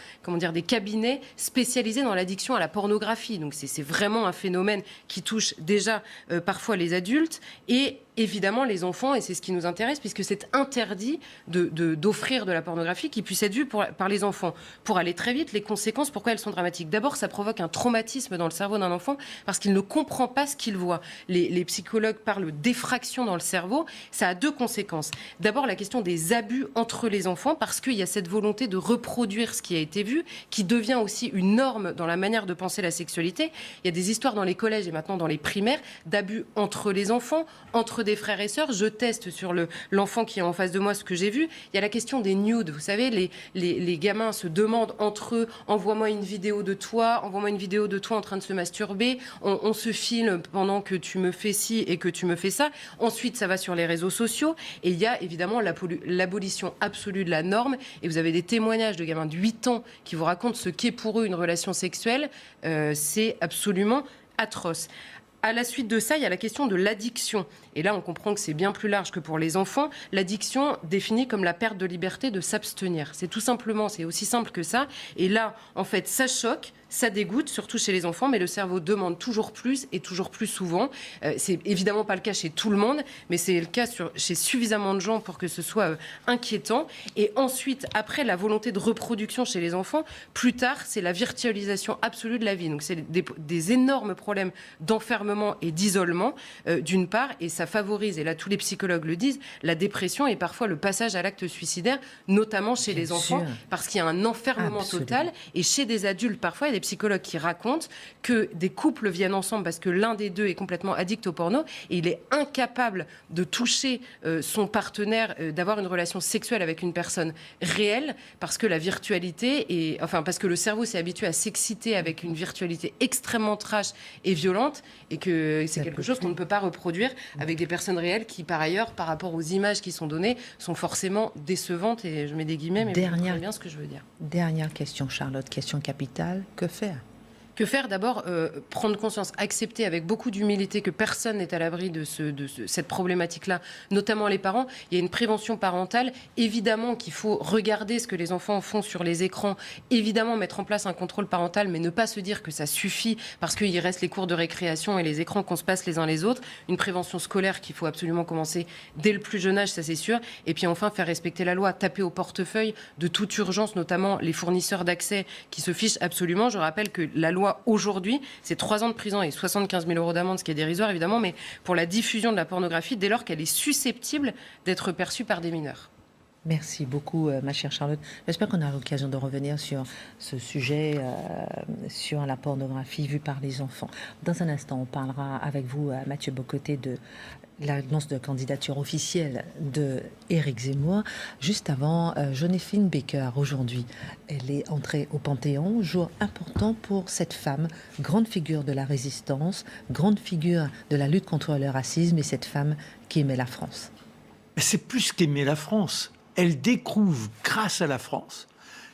cabinets spécialisés dans l'addiction à la pornographie. Donc, c'est vraiment un phénomène qui touche déjà parfois les adultes et évidemment les enfants, et c'est ce qui nous intéresse, puisque c'est interdit d'offrir de la pornographie qui puisse être vue par les enfants. Pour aller très vite, les conséquences, pourquoi elles sont dramatiques ? D'abord, ça provoque un traumatisme dans le cerveau d'un enfant, parce qu'il ne comprend pas ce qu'il voit. Les psychologues parlent d'effraction dans le cerveau. Ça a deux conséquences. D'abord, la question des abus entre les enfants, parce qu'il y a cette volonté de reproduire ce qui a été vu, qui devient aussi une norme dans la manière de penser la sexualité. Il y a des histoires dans les collèges et maintenant dans les primaires d'abus entre les enfants, entre des frères et sœurs, je teste sur l'enfant qui est en face de moi ce que j'ai vu. Il y a la question des nudes. Vous savez, les gamins se demandent entre eux, envoie-moi une vidéo de toi, envoie-moi une vidéo de toi en train de se masturber. On se filme pendant que tu me fais ci et que tu me fais ça. Ensuite, ça va sur les réseaux sociaux. Et il y a évidemment l'abolition absolue de la norme. Et vous avez des témoignages de gamins de 8 ans qui vous racontent ce qu'est pour eux une relation sexuelle. C'est absolument atroce. À la suite de ça, il y a la question de l'addiction. Et là, on comprend que c'est bien plus large que pour les enfants. L'addiction définie comme la perte de liberté de s'abstenir. C'est tout simplement, c'est aussi simple que ça. Et là, en fait, ça choque, ça dégoûte, surtout chez les enfants, mais le cerveau demande toujours plus et toujours plus souvent. C'est évidemment pas le cas chez tout le monde, mais c'est le cas chez suffisamment de gens pour que ce soit inquiétant. Et ensuite, après la volonté de reproduction chez les enfants, plus tard, c'est la virtualisation absolue de la vie. Donc c'est des énormes problèmes d'enfermement et d'isolement, d'une part, et ça favorise, et là tous les psychologues le disent, la dépression et parfois le passage à l'acte suicidaire, notamment chez les enfants, parce qu'il y a un enfermement total. Et chez des adultes, parfois, il y a des psychologues qui racontent que des couples viennent ensemble parce que l'un des deux est complètement addict au porno et il est incapable de toucher son partenaire, d'avoir une relation sexuelle avec une personne réelle parce que la virtualité parce que le cerveau s'est habitué à s'exciter avec une virtualité extrêmement trash et violente et que c'est quelque chose qu'on ne peut pas reproduire avec des personnes réelles qui, par ailleurs, par rapport aux images qui sont données, sont forcément décevantes et je mets des guillemets, mais vous comprenez bien ce que je veux dire. Dernière question, Charlotte, question capitale. Que faire ? Que faire ? D'abord, prendre conscience, accepter avec beaucoup d'humilité que personne n'est à l'abri de cette problématique-là, notamment les parents. Il y a une prévention parentale. Évidemment qu'il faut regarder ce que les enfants font sur les écrans. Évidemment, mettre en place un contrôle parental, mais ne pas se dire que ça suffit parce qu'il reste les cours de récréation et les écrans qu'on se passe les uns les autres. Une prévention scolaire qu'il faut absolument commencer dès le plus jeune âge, ça c'est sûr. Et puis enfin, faire respecter la loi, taper au portefeuille de toute urgence, notamment les fournisseurs d'accès qui se fichent absolument. Je rappelle que la loi aujourd'hui, c'est 3 ans de prison et 75 000 € d'amende, ce qui est dérisoire évidemment, mais pour la diffusion de la pornographie dès lors qu'elle est susceptible d'être perçue par des mineurs. Merci beaucoup, ma chère Charlotte. J'espère qu'on a l'occasion de revenir sur ce sujet, sur la pornographie vue par les enfants. Dans un instant, on parlera avec vous, Mathieu Bocoté, de l'annonce de candidature officielle de Éric Zemmour. Juste avant, Joséphine Baker, aujourd'hui, elle est entrée au Panthéon. Jour important pour cette femme, grande figure de la résistance, grande figure de la lutte contre le racisme et cette femme qui aimait la France. C'est plus qu'aimer la France. Elle découvre, grâce à la France,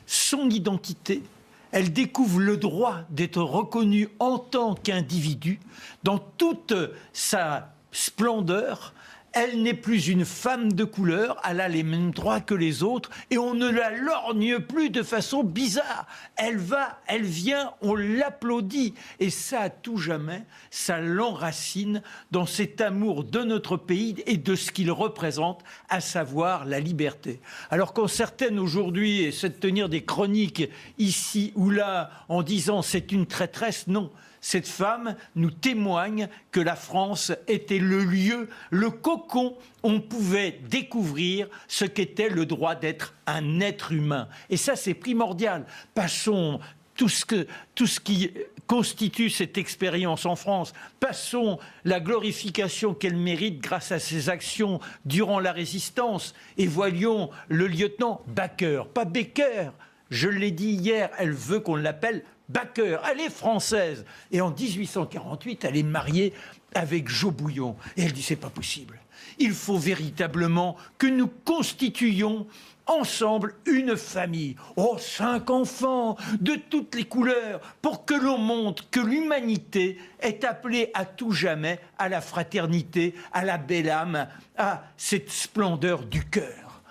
son identité. Elle découvre le droit d'être reconnue en tant qu'individu dans toute sa splendeur. Elle n'est plus une femme de couleur, elle a les mêmes droits que les autres et on ne la lorgne plus de façon bizarre. Elle va, elle vient, on l'applaudit et ça à tout jamais, ça l'enracine dans cet amour de notre pays et de ce qu'il représente, à savoir la liberté. Alors quand certaines aujourd'hui essaient de tenir des chroniques ici ou là en disant c'est une traîtresse, non. Cette femme nous témoigne que la France était le lieu, le cocon où on pouvait découvrir ce qu'était le droit d'être un être humain. Et ça, c'est primordial. Passons tout ce qui constitue cette expérience en France. Passons la glorification qu'elle mérite grâce à ses actions durant la résistance. Et voyons le lieutenant Baker, pas Baker. Je l'ai dit hier, elle veut qu'on l'appelle Baker. Elle est française. Et en 1848, elle est mariée avec Jo Bouillon. Et elle dit, c'est pas possible. Il faut véritablement que nous constituions ensemble une famille. 5 enfants de toutes les couleurs pour que l'on montre que l'humanité est appelée à tout jamais à la fraternité, à la belle âme, à cette splendeur du cœur.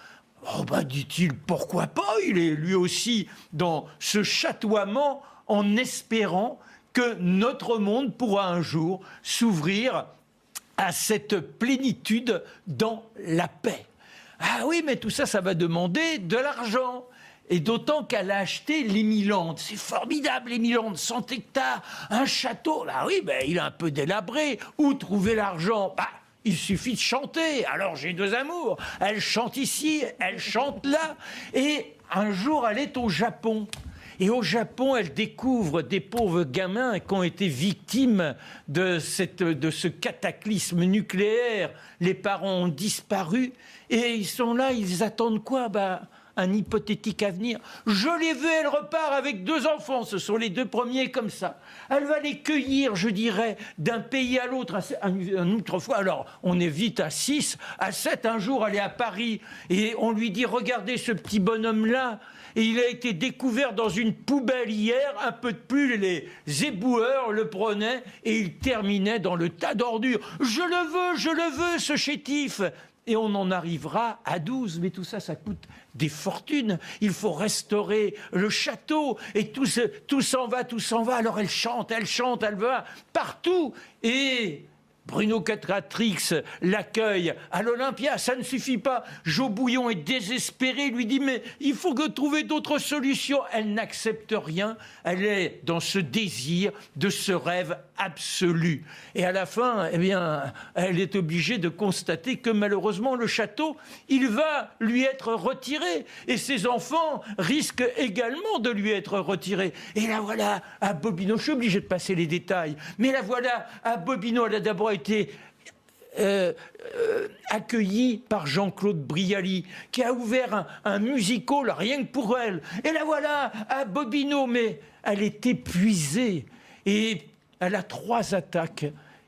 Dit-il, pourquoi pas? Il est lui aussi dans ce chatoiement en espérant que notre monde pourra un jour s'ouvrir à cette plénitude dans la paix. Ah oui, mais tout ça, ça va demander de l'argent. Et d'autant qu'elle a acheté les Milandes. C'est formidable, les Milandes, 100 hectares, un château. Là, oui, il est un peu délabré. Où trouver l'argent? Il suffit de chanter. Alors, j'ai 2 amours. Elle chante ici, elle chante là. Et un jour, elle est au Japon. Et au Japon, elle découvre des pauvres gamins qui ont été victimes de ce cataclysme nucléaire. Les parents ont disparu et ils sont là, ils attendent quoi ? Un hypothétique avenir. Je l'ai vu, elle repart avec 2 enfants, ce sont les 2 premiers comme ça. Elle va les cueillir, je dirais, d'un pays à l'autre, une autre fois. Alors, on est vite à 6, à 7, un jour, elle est à Paris, et on lui dit, regardez ce petit bonhomme-là, et il a été découvert dans une poubelle hier, un peu de plus, les éboueurs le prenaient, et il terminait dans le tas d'ordures. Je le veux, ce chétif. Et on en arrivera à 12. Mais tout ça, ça coûte des fortunes. Il faut restaurer le château. Et tout s'en va. Alors elle chante, elle va partout. Et Bruno Catratrix l'accueille à l'Olympia. Ça ne suffit pas. Jo Bouillon est désespéré, lui dit « Mais il faut que trouver d'autres solutions. » Elle n'accepte rien. Elle est dans ce désir, de ce rêve absolu. Et à la fin, eh bien, elle est obligée de constater que malheureusement, le château, il va lui être retiré. Et ses enfants risquent également de lui être retirés. Et la voilà à Bobino. Je suis obligé de passer les détails. Mais la voilà à Bobino. Elle a d'abord été accueillie par Jean-Claude Brialy, qui a ouvert un music-hall rien que pour elle. Et la voilà à Bobino, mais elle est épuisée. Et elle a 3 attaques.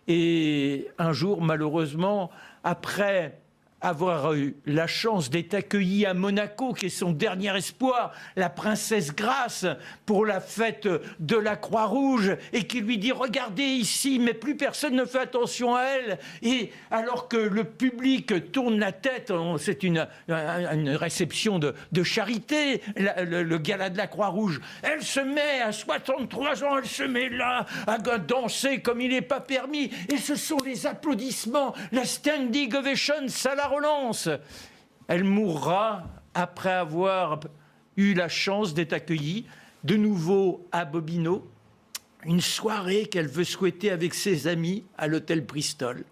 Et un jour, malheureusement, après avoir eu la chance d'être accueillie à Monaco, qui est son dernier espoir, la princesse Grace, pour la fête de la Croix-Rouge, et qui lui dit « Regardez ici, mais plus personne ne fait attention à elle. » Et alors que le public tourne la tête, c'est une réception de charité, le gala de la Croix-Rouge, elle se met, à 63 ans, elle se met là, à danser comme il n'est pas permis. Et ce sont les applaudissements, la standing ovation, ça la relance. Elle mourra après avoir eu la chance d'être accueillie de nouveau à Bobino, une soirée qu'elle veut souhaiter avec ses amis à l'hôtel Bristol.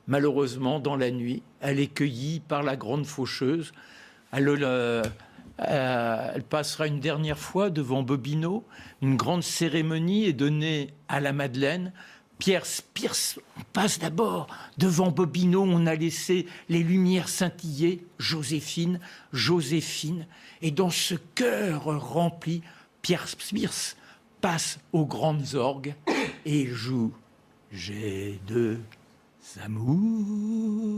Malheureusement, dans la nuit, elle est cueillie par la grande faucheuse. Elle passera une dernière fois devant Bobino. Une grande cérémonie est donnée à la Madeleine. Pierre Spirce, on passe d'abord devant Bobino, on a laissé les lumières scintiller, Joséphine, et dans ce cœur rempli, Pierre Spirce passe aux grandes orgues et joue « J'ai 2 amours,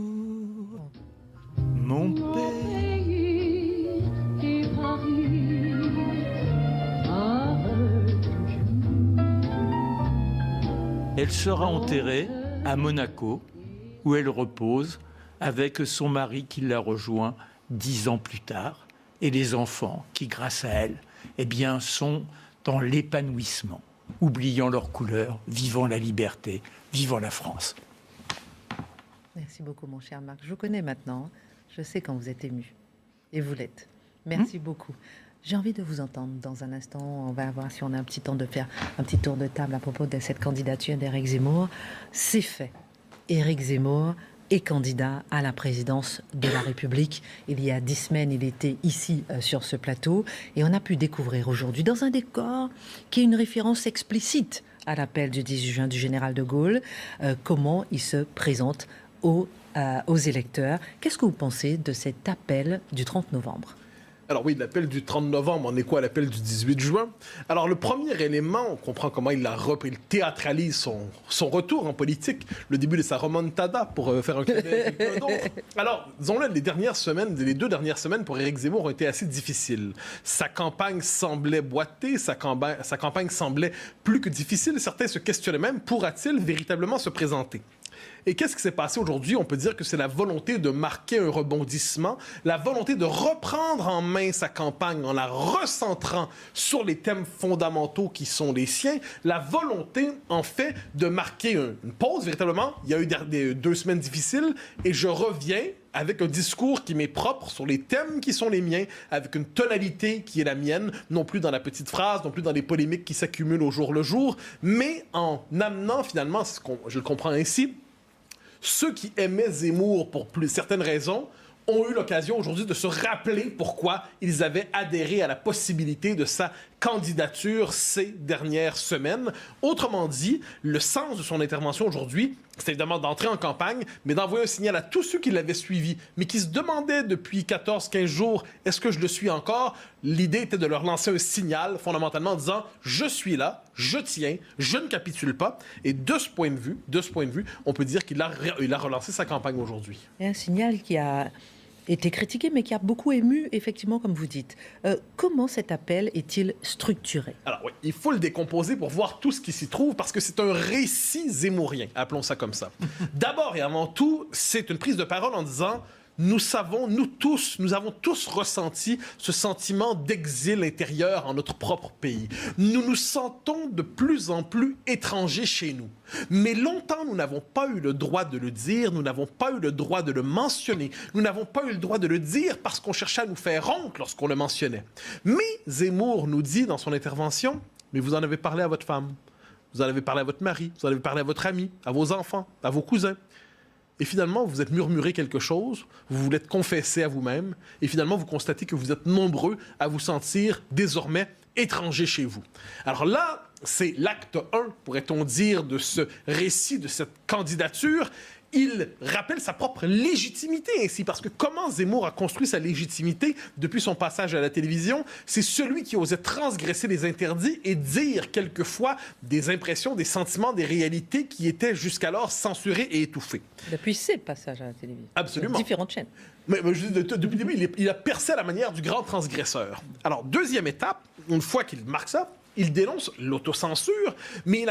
mon pays et Paris. » Elle sera enterrée à Monaco, où elle repose avec son mari qui l'a rejoint 10 ans plus tard, et les enfants qui, grâce à elle, eh bien, sont dans l'épanouissement, oubliant leurs couleurs, vivant la liberté, vivant la France. Merci beaucoup, mon cher Marc. Je vous connais maintenant. Je sais quand vous êtes ému. Et vous l'êtes. Merci beaucoup. J'ai envie de vous entendre dans un instant. On va voir si on a un petit temps de faire un petit tour de table à propos de cette candidature d'Éric Zemmour. C'est fait. Éric Zemmour est candidat à la présidence de la République. Il y a 10 semaines, il était ici sur ce plateau. Et on a pu découvrir aujourd'hui, dans un décor qui est une référence explicite à l'appel du 18 juin du général de Gaulle, comment il se présente aux électeurs. Qu'est-ce que vous pensez de cet appel du 30 novembre ? Alors oui, l'appel du 30 novembre, on est quoi à l'appel du 18 juin? Alors le premier élément, on comprend comment il l'a repris, il théâtralise son retour en politique, le début de sa remontada, pour faire un clin d'œil à quelqu'un d'autre. Alors, disons-le, les 2 dernières semaines pour Éric Zemmour ont été assez difficiles. Sa campagne semblait boiter, sa campagne semblait plus que difficile. Certains se questionnaient même, pourra-t-il véritablement se présenter? Et qu'est-ce qui s'est passé aujourd'hui? On peut dire que c'est la volonté de marquer un rebondissement, la volonté de reprendre en main sa campagne en la recentrant sur les thèmes fondamentaux qui sont les siens, la volonté, en fait, de marquer une pause, véritablement. Il y a eu 2 semaines difficiles et je reviens avec un discours qui m'est propre sur les thèmes qui sont les miens, avec une tonalité qui est la mienne, non plus dans la petite phrase, non plus dans les polémiques qui s'accumulent au jour le jour, mais en amenant finalement, je le comprends ainsi, ceux qui aimaient Zemmour pour certaines raisons ont eu l'occasion aujourd'hui de se rappeler pourquoi ils avaient adhéré à la possibilité de sa candidature ces dernières semaines. Autrement dit, le sens de son intervention aujourd'hui, c'est évidemment d'entrer en campagne, mais d'envoyer un signal à tous ceux qui l'avaient suivi, mais qui se demandaient depuis 14-15 jours, est-ce que je le suis encore? L'idée était de leur lancer un signal, fondamentalement, en disant, je suis là, je tiens, je ne capitule pas. Et de ce point de vue, on peut dire qu'il a relancé sa campagne aujourd'hui. Et un signal qui a été critiqué, mais qui a beaucoup ému, effectivement, comme vous dites. Comment cet appel est-il structuré? Alors oui, il faut le décomposer pour voir tout ce qui s'y trouve, parce que c'est un récit zémourien, appelons ça comme ça. D'abord et avant tout, c'est une prise de parole en disant... Nous avons tous ressenti ce sentiment d'exil intérieur en notre propre pays. Nous nous sentons de plus en plus étrangers chez nous. Mais longtemps, nous n'avons pas eu le droit de le dire, nous n'avons pas eu le droit de le mentionner, nous n'avons pas eu le droit de le dire parce qu'on cherchait à nous faire honte lorsqu'on le mentionnait. Mais Zemmour nous dit dans son intervention, mais vous en avez parlé à votre femme, vous en avez parlé à votre mari, vous en avez parlé à votre ami, à vos enfants, à vos cousins. Et finalement, vous êtes murmuré quelque chose, vous voulez être confessé à vous-même, et finalement, vous constatez que vous êtes nombreux à vous sentir désormais étrangers chez vous. Alors là, c'est l'acte 1, pourrait-on dire, de ce récit, de cette candidature. Il rappelle sa propre légitimité ainsi, parce que comment Zemmour a construit sa légitimité depuis son passage à la télévision, c'est celui qui osait transgresser les interdits et dire quelquefois des impressions, des sentiments, des réalités qui étaient jusqu'alors censurées et étouffées. Depuis le passage à la télévision. Absolument. Sur différentes chaînes. Mais je dis, depuis le début, il a percé à la manière du grand transgresseur. Alors, deuxième étape, une fois qu'il marque ça, il dénonce l'autocensure, mais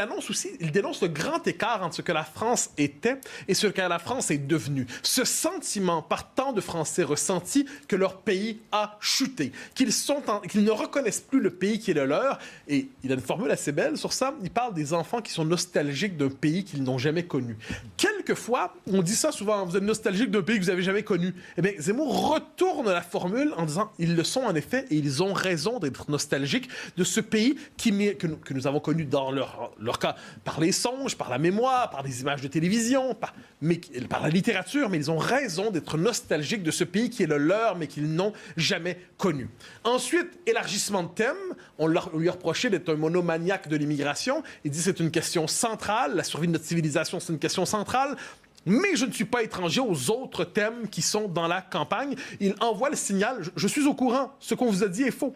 il dénonce le grand écart entre ce que la France était et ce que la France est devenue. Ce sentiment par tant de Français ressentis que leur pays a chuté, qu'ils ne reconnaissent plus le pays qui est le leur. Et il a une formule assez belle sur ça. Il parle des enfants qui sont nostalgiques d'un pays qu'ils n'ont jamais connu. Quelquefois, on dit ça souvent, vous êtes nostalgique d'un pays que vous n'avez jamais connu. Eh bien, Zemmour retourne la formule en disant, ils le sont en effet et ils ont raison d'être nostalgiques de ce pays que nous avons connu dans leur cas par les songes, par la mémoire, par des images de télévision, par la littérature, mais ils ont raison d'être nostalgiques de ce pays qui est le leur, mais qu'ils n'ont jamais connu. Ensuite, élargissement de thème. On lui a reproché d'être un monomaniaque de l'immigration. Il dit que c'est une question centrale. La survie de notre civilisation, c'est une question centrale. Mais je ne suis pas étranger aux autres thèmes qui sont dans la campagne. Il envoie le signal, je suis au courant. Ce qu'on vous a dit est faux.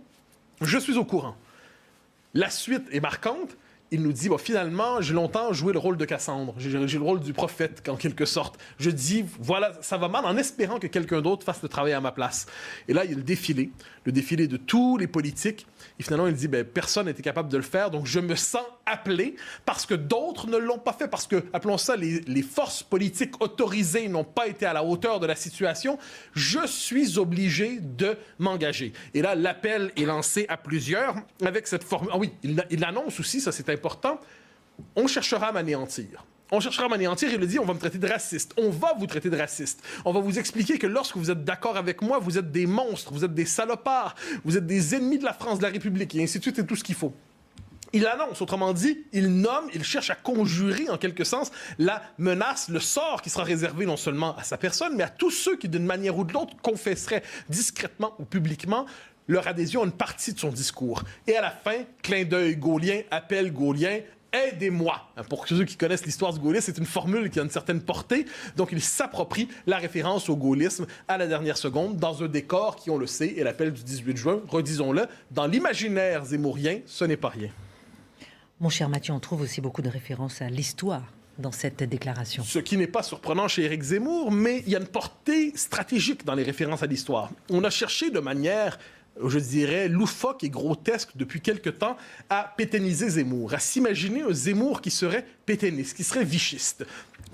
Je suis au courant. La suite est marquante. Il nous dit, finalement, j'ai longtemps joué le rôle de Cassandre. J'ai le rôle du prophète, en quelque sorte. Je dis, voilà, ça va mal, en espérant que quelqu'un d'autre fasse le travail à ma place. Et là, il y a le défilé de tous les politiques. Et finalement, il dit, personne n'était capable de le faire, donc je me sens appelé parce que d'autres ne l'ont pas fait, parce que, appelons ça, les forces politiques autorisées n'ont pas été à la hauteur de la situation. Je suis obligé de m'engager. Et là, l'appel est lancé à plusieurs avec cette formule. Ah oui, il annonce aussi, ça c'est important, on cherchera à m'anéantir. On cherchera à m'anéantir, il le dit, on va me traiter de raciste. On va vous traiter de raciste. On va vous expliquer que lorsque vous êtes d'accord avec moi, vous êtes des monstres, vous êtes des salopards, vous êtes des ennemis de la France, de la République, et ainsi de suite, et tout ce qu'il faut. Il annonce, autrement dit, il cherche à conjurer, en quelque sens, la menace, le sort qui sera réservé non seulement à sa personne, mais à tous ceux qui, d'une manière ou de l'autre, confesseraient discrètement ou publiquement leur adhésion à une partie de son discours. Et à la fin, clin d'œil gaulien, appel gaulien, aidez-moi. Pour ceux qui connaissent l'histoire du gaullisme, c'est une formule qui a une certaine portée. Donc, il s'approprie la référence au gaullisme à la dernière seconde dans un décor qui, on le sait, est l'appel du 18 juin. Redisons-le, dans l'imaginaire zémourien, ce n'est pas rien. Mon cher Mathieu, on trouve aussi beaucoup de références à l'histoire dans cette déclaration. Ce qui n'est pas surprenant chez Éric Zemmour, mais il y a une portée stratégique dans les références à l'histoire. On a cherché de manière, je dirais, loufoque et grotesque depuis quelque temps à pétainiser Zemmour, à s'imaginer un Zemmour qui serait pétainiste, qui serait vichiste.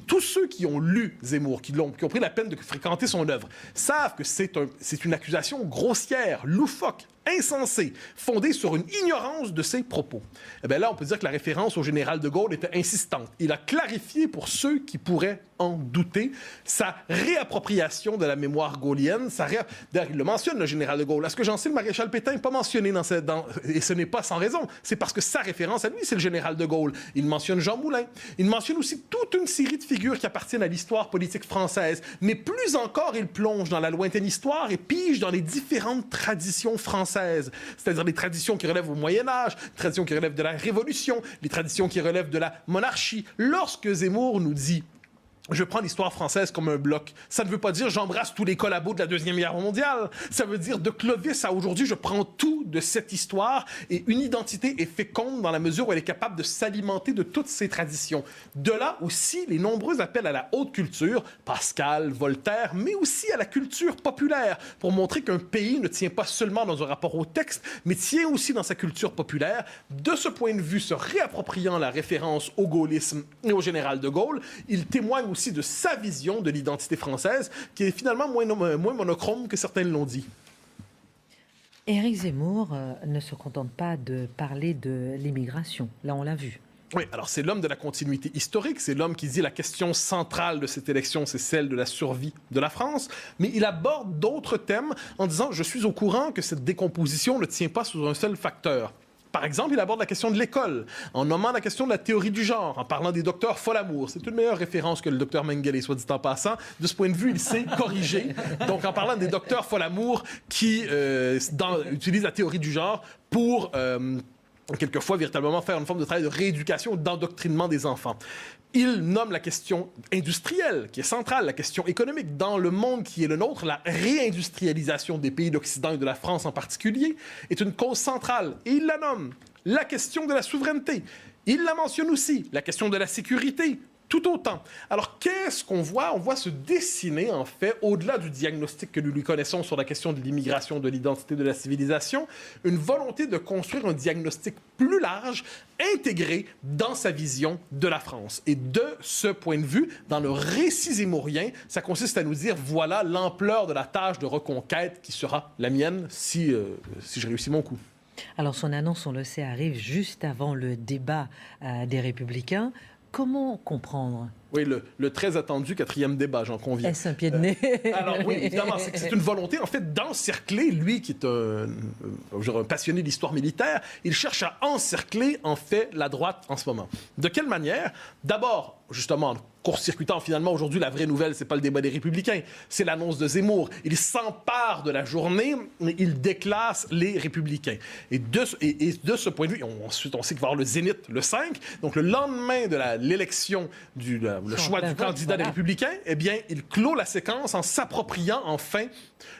Tous ceux qui ont lu Zemmour, qui ont pris la peine de fréquenter son œuvre, savent que c'est une accusation grossière, loufoque, insensée, fondée sur une ignorance de ses propos. Eh bien là, on peut dire que la référence au général de Gaulle était insistante. Il a clarifié pour ceux qui pourraient en douter sa réappropriation de la mémoire gaulienne. D'ailleurs, il le mentionne, le général de Gaulle. À ce que j'en sais, le maréchal Pétain n'est pas mentionné et ce n'est pas sans raison. C'est parce que sa référence à lui, c'est le général de Gaulle. Il mentionne Jean Moulin. Il mentionne aussi toute une série de figures qui appartiennent à l'histoire politique française. Mais plus encore, il plonge dans la lointaine histoire et pige dans les différentes traditions françaises française, c'est-à-dire les traditions qui relèvent au Moyen-Âge, les traditions qui relèvent de la Révolution, les traditions qui relèvent de la monarchie. Lorsque Zemmour nous dit je prends l'histoire française comme un bloc, ça ne veut pas dire j'embrasse tous les collabos de la Deuxième Guerre mondiale. Ça veut dire de Clovis à aujourd'hui, je prends tout de cette histoire et une identité est féconde dans la mesure où elle est capable de s'alimenter de toutes ces traditions. De là aussi les nombreux appels à la haute culture, Pascal, Voltaire, mais aussi à la culture populaire, pour montrer qu'un pays ne tient pas seulement dans un rapport au texte, mais tient aussi dans sa culture populaire. De ce point de vue, se réappropriant la référence au gaullisme et au général de Gaulle, il témoigne aussi de sa vision de l'identité française, qui est finalement moins monochrome que certains l'ont dit. Éric Zemmour ne se contente pas de parler de l'immigration. Là, on l'a vu. Oui, alors c'est l'homme de la continuité historique, c'est l'homme qui dit la question centrale de cette élection, c'est celle de la survie de la France, mais il aborde d'autres thèmes en disant « Je suis au courant que cette décomposition ne tient pas sur un seul facteur ». Par exemple, il aborde la question de l'école, en nommant la question de la théorie du genre, en parlant des docteurs Folamour. C'est une meilleure référence que le docteur Mengele, soit dit en passant. De ce point de vue, il s'est corrigé. Donc, en parlant des docteurs Folamour qui utilisent la théorie du genre pour quelquefois véritablement faire une forme de travail de rééducation ou d'endoctrinement des enfants. Il nomme la question industrielle, qui est centrale, la question économique. Dans le monde qui est le nôtre, la réindustrialisation des pays d'Occident et de la France en particulier est une cause centrale. Et il la nomme. La question de la souveraineté. Il la mentionne aussi. La question de la sécurité. Tout autant. Alors, qu'est-ce qu'on voit? On voit se dessiner, en fait, au-delà du diagnostic que nous lui connaissons sur la question de l'immigration, de l'identité, de la civilisation, une volonté de construire un diagnostic plus large, intégré dans sa vision de la France. Et de ce point de vue, dans le récit zémourien, ça consiste à nous dire, voilà l'ampleur de la tâche de reconquête qui sera la mienne si je réussis mon coup. Alors, son annonce, on le sait, arrive juste avant le débat des Républicains. Comment comprendre? Oui, le très attendu 4e débat, j'en conviens. Est-ce un pied de nez? Alors oui, évidemment, c'est une volonté, en fait, d'encercler, lui qui est un passionné d'histoire militaire, il cherche à encercler, en fait, la droite en ce moment. De quelle manière? D'abord, justement, court-circuitant finalement aujourd'hui, la vraie nouvelle, c'est pas le débat des Républicains, c'est l'annonce de Zemmour. Il s'empare de la journée, il déclasse les Républicains. Et de ce point de vue, ensuite on sait qu'il va y avoir le Zénith le 5, donc le lendemain de l'élection, le choix du candidat des Républicains, eh bien, il clôt la séquence en s'appropriant enfin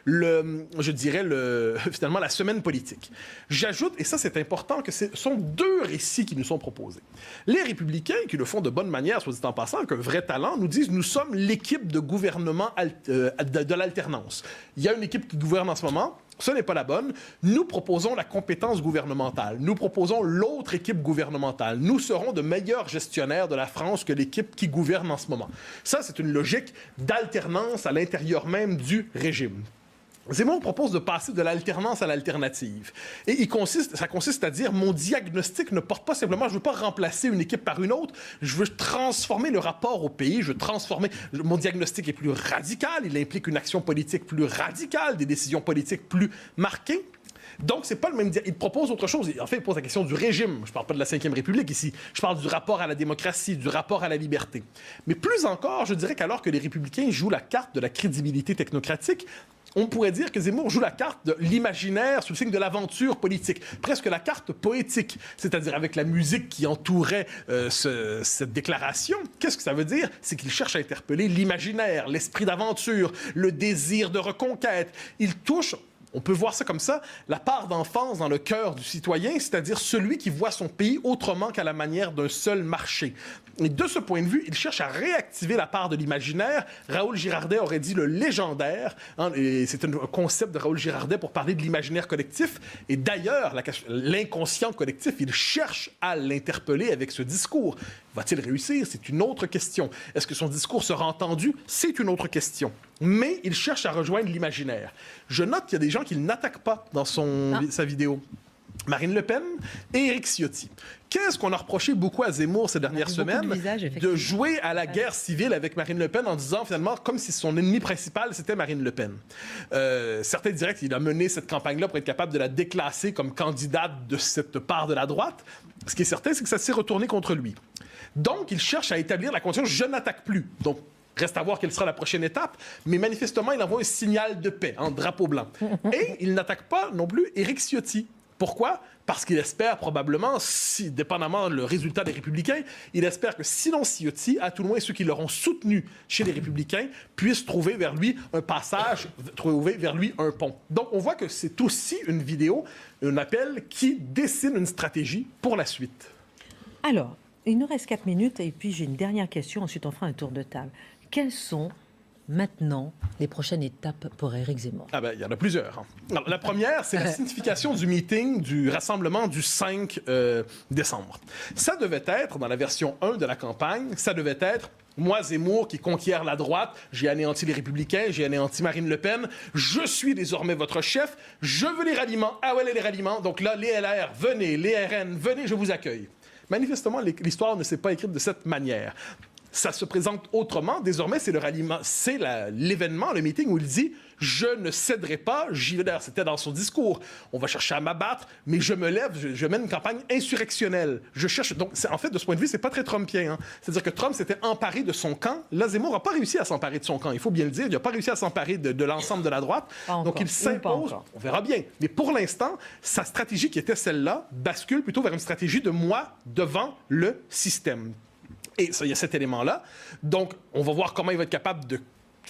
finalement la semaine politique. J'ajoute, et ça c'est important, que ce sont deux récits qui nous sont proposés. Les Républicains, qui le font de bonne manière, soit dit en passant, avec un vrai talent, nous disent nous sommes l'équipe de gouvernement de l'alternance. Il y a une équipe qui gouverne en ce moment. Ce n'est pas la bonne. Nous proposons la compétence gouvernementale. Nous proposons l'autre équipe gouvernementale. Nous serons de meilleurs gestionnaires de la France que l'équipe qui gouverne en ce moment. Ça, c'est une logique d'alternance à l'intérieur même du régime. Zemmour propose de passer de l'alternance à l'alternative. Et ça consiste à dire, mon diagnostic ne porte pas simplement, je ne veux pas remplacer une équipe par une autre, je veux transformer le rapport au pays, mon diagnostic est plus radical, il implique une action politique plus radicale, des décisions politiques plus marquées. Donc, c'est pas le même. Il propose autre chose. En fait, il pose la question du régime. Je parle pas de la Ve République ici. Je parle du rapport à la démocratie, du rapport à la liberté. Mais plus encore, je dirais qu'alors que les Républicains jouent la carte de la crédibilité technocratique, on pourrait dire que Zemmour joue la carte de l'imaginaire sous le signe de l'aventure politique, presque la carte poétique, c'est-à-dire avec la musique qui entourait cette déclaration. Qu'est-ce que ça veut dire? C'est qu'il cherche à interpeller l'imaginaire, l'esprit d'aventure, le désir de reconquête. Il touche... On peut voir ça comme ça, la part d'enfance dans le cœur du citoyen, c'est-à-dire celui qui voit son pays autrement qu'à la manière d'un seul marché. Et de ce point de vue, il cherche à réactiver la part de l'imaginaire. Raoul Girardet aurait dit le légendaire, et c'est un concept de Raoul Girardet pour parler de l'imaginaire collectif. Et d'ailleurs, l'inconscient collectif, il cherche à l'interpeller avec ce discours. Va-t-il réussir? C'est une autre question. Est-ce que son discours sera entendu? C'est une autre question. Mais il cherche à rejoindre l'imaginaire. Je note qu'il y a des gens qui n'attaquent pas dans sa vidéo. Marine Le Pen et Éric Ciotti. Qu'est-ce qu'on a reproché beaucoup à Zemmour ces dernières semaines? De jouer à la guerre civile avec Marine Le Pen en disant finalement comme si son ennemi principal c'était Marine Le Pen. Certains diraient qu'il a mené cette campagne-là pour être capable de la déclasser comme candidate de cette part de la droite. Ce qui est certain, c'est que ça s'est retourné contre lui. Donc, il cherche à établir la condition « je n'attaque plus ». Donc, Reste à voir quelle sera la prochaine étape. Mais manifestement, il envoie un signal de paix, en drapeau blanc. Et il n'attaque pas non plus Éric Ciotti. Pourquoi? Parce qu'il espère probablement, dépendamment le résultat des Républicains, il espère que sinon Ciotti, à tout le moins ceux qui l'auront soutenu chez les Républicains, puissent trouver vers lui un passage, trouver vers lui un pont. Donc on voit que c'est aussi une vidéo, un appel qui dessine une stratégie pour la suite. Alors, il nous reste 4 minutes et puis j'ai une dernière question, ensuite on fera un tour de table. Quelles sont maintenant les prochaines étapes pour Éric Zemmour? Ah ben, il y en a plusieurs. Alors, la première, c'est la signification du meeting, du rassemblement du 5 décembre. Ça devait être, dans la version 1 de la campagne, ça devait être moi, Zemmour, qui conquiert la droite, j'ai anéanti les Républicains, j'ai anéanti Marine Le Pen, je suis désormais votre chef, je veux les ralliements, ah ouais, les ralliements, donc là, les LR, venez, les RN, venez, je vous accueille. Manifestement, l'histoire ne s'est pas écrite de cette manière. Ça se présente autrement. Désormais, c'est le ralliement, c'est l'événement, le meeting où il dit « Je ne céderai pas ». C'était dans son discours. On va chercher à m'abattre, mais je me lève, je mène une campagne insurrectionnelle. Je cherche... Donc, en fait, de ce point de vue, c'est pas très trumpien. Hein. C'est-à-dire que Trump s'était emparé de son camp. Là, Zemmour n'a pas réussi à s'emparer de son camp. Il faut bien le dire. Il n'a pas réussi à s'emparer de l'ensemble de la droite. Donc, il s'impose. On verra bien. Mais pour l'instant, sa stratégie qui était celle-là bascule plutôt vers une stratégie de moi devant le système. Et ça, il y a cet élément-là. Donc, on va voir comment il va être capable de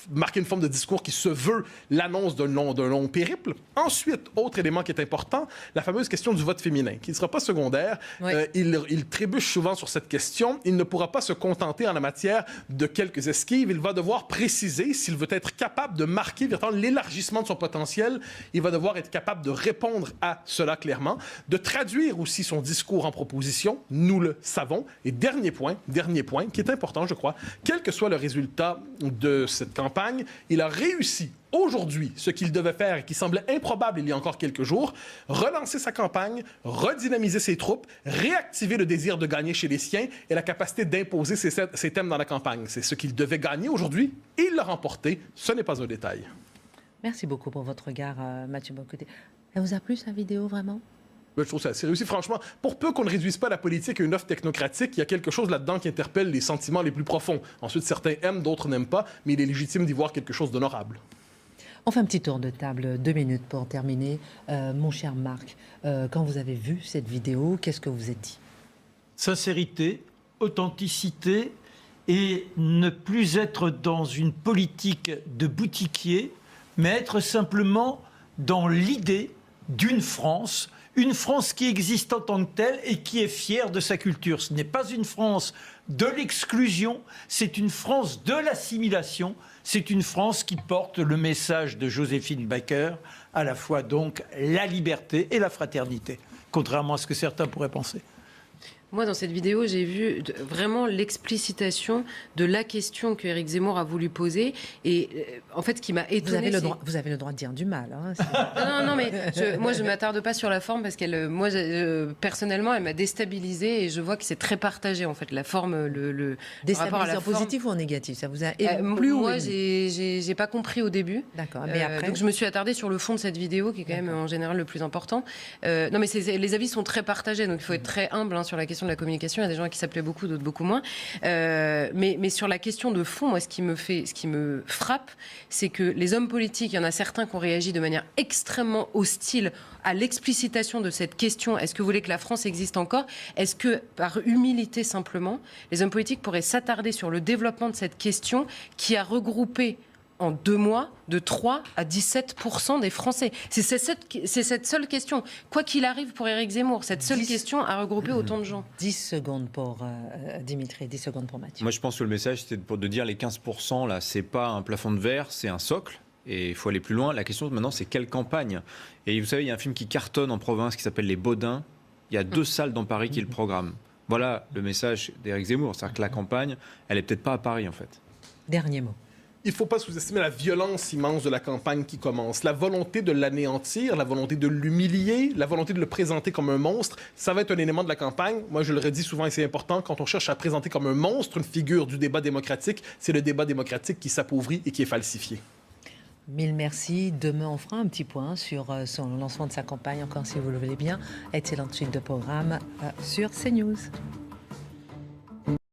marquer une forme de discours qui se veut l'annonce d'un long périple. Ensuite, autre élément qui est important, la fameuse question du vote féminin, qui ne sera pas secondaire. Oui. Il trébuche souvent sur cette question. Il ne pourra pas se contenter en la matière de quelques esquives. Il va devoir préciser s'il veut être capable de marquer véritablement l'élargissement de son potentiel. Il va devoir être capable de répondre à cela clairement, de traduire aussi son discours en proposition. Nous le savons. Et dernier point, qui est important, je crois, quel que soit le résultat de cette campagne, il a réussi aujourd'hui ce qu'il devait faire et qui semblait improbable il y a encore quelques jours, relancer sa campagne, redynamiser ses troupes, réactiver le désir de gagner chez les siens et la capacité d'imposer ses thèmes dans la campagne. C'est ce qu'il devait gagner aujourd'hui et il l'a remporté. Ce n'est pas un détail. Merci beaucoup pour votre regard, Mathieu Bock-Côté. Elle vous a plu, sa vidéo, vraiment? Je trouve ça assez réussi. Franchement, pour peu qu'on ne réduise pas la politique à une offre technocratique, il y a quelque chose là-dedans qui interpelle les sentiments les plus profonds. Ensuite, certains aiment, d'autres n'aiment pas, mais il est légitime d'y voir quelque chose d'honorable. On fait un petit tour de table, 2 minutes pour terminer. Mon cher Marc, quand vous avez vu cette vidéo, qu'est-ce que vous vous êtes dit? Sincérité, authenticité et ne plus être dans une politique de boutiquier, mais être simplement dans l'idée d'une France, une France qui existe en tant que telle et qui est fière de sa culture. Ce n'est pas une France de l'exclusion, c'est une France de l'assimilation, c'est une France qui porte le message de Joséphine Baker, à la fois donc la liberté et la fraternité, contrairement à ce que certains pourraient penser. Moi, dans cette vidéo, j'ai vu vraiment l'explicitation de la question que Éric Zemmour a voulu poser. Et en fait, ce qui m'a étonnée... Vous avez le droit de dire du mal. Hein, non, mais moi, je ne m'attarde pas sur la forme parce qu'elle, moi, personnellement, elle m'a déstabilisée et je vois que c'est très partagé, en fait, la forme, le déstabilisé en positif ou en négatif? Ça vous a plu Moi, j'ai pas compris au début. D'accord, mais après... Donc, je me suis attardée sur le fond de cette vidéo, qui est quand même, en général, le plus important. Non, mais les avis sont très partagés, donc il faut être très humble sur la question de la communication. Il y a des gens qui s'appelaient beaucoup, d'autres beaucoup moins. Mais sur la question de fond, moi, ce qui me frappe, c'est que les hommes politiques, il y en a certains qui ont réagi de manière extrêmement hostile à l'explicitation de cette question. Est-ce que vous voulez que la France existe encore? Est-ce que, par humilité simplement, les hommes politiques pourraient s'attarder sur le développement de cette question qui a regroupé en 2 mois, de 3 à 17% des Français. C'est cette seule question. Quoi qu'il arrive pour Éric Zemmour, cette seule question a regroupé autant de gens. 10 secondes pour Dimitri, 10 secondes pour Mathieu. Moi, je pense que le message, c'était de dire les 15%, là, c'est pas un plafond de verre, c'est un socle. Et il faut aller plus loin. La question maintenant, c'est quelle campagne? Et vous savez, il y a un film qui cartonne en province qui s'appelle Les Baudins. Il y a 2 salles dans Paris qui le programment. Voilà le message d'Éric Zemmour. C'est-à-dire que la campagne, elle est peut-être pas à Paris, en fait. Dernier mot. Il ne faut pas sous-estimer la violence immense de la campagne qui commence. La volonté de l'anéantir, la volonté de l'humilier, la volonté de le présenter comme un monstre, ça va être un élément de la campagne. Moi, je le redis souvent et c'est important, quand on cherche à présenter comme un monstre une figure du débat démocratique, c'est le débat démocratique qui s'appauvrit et qui est falsifié. Mille merci. Demain, on fera un petit point sur son lancement de sa campagne, encore si vous le voulez bien. Excellente suite de programme sur CNews.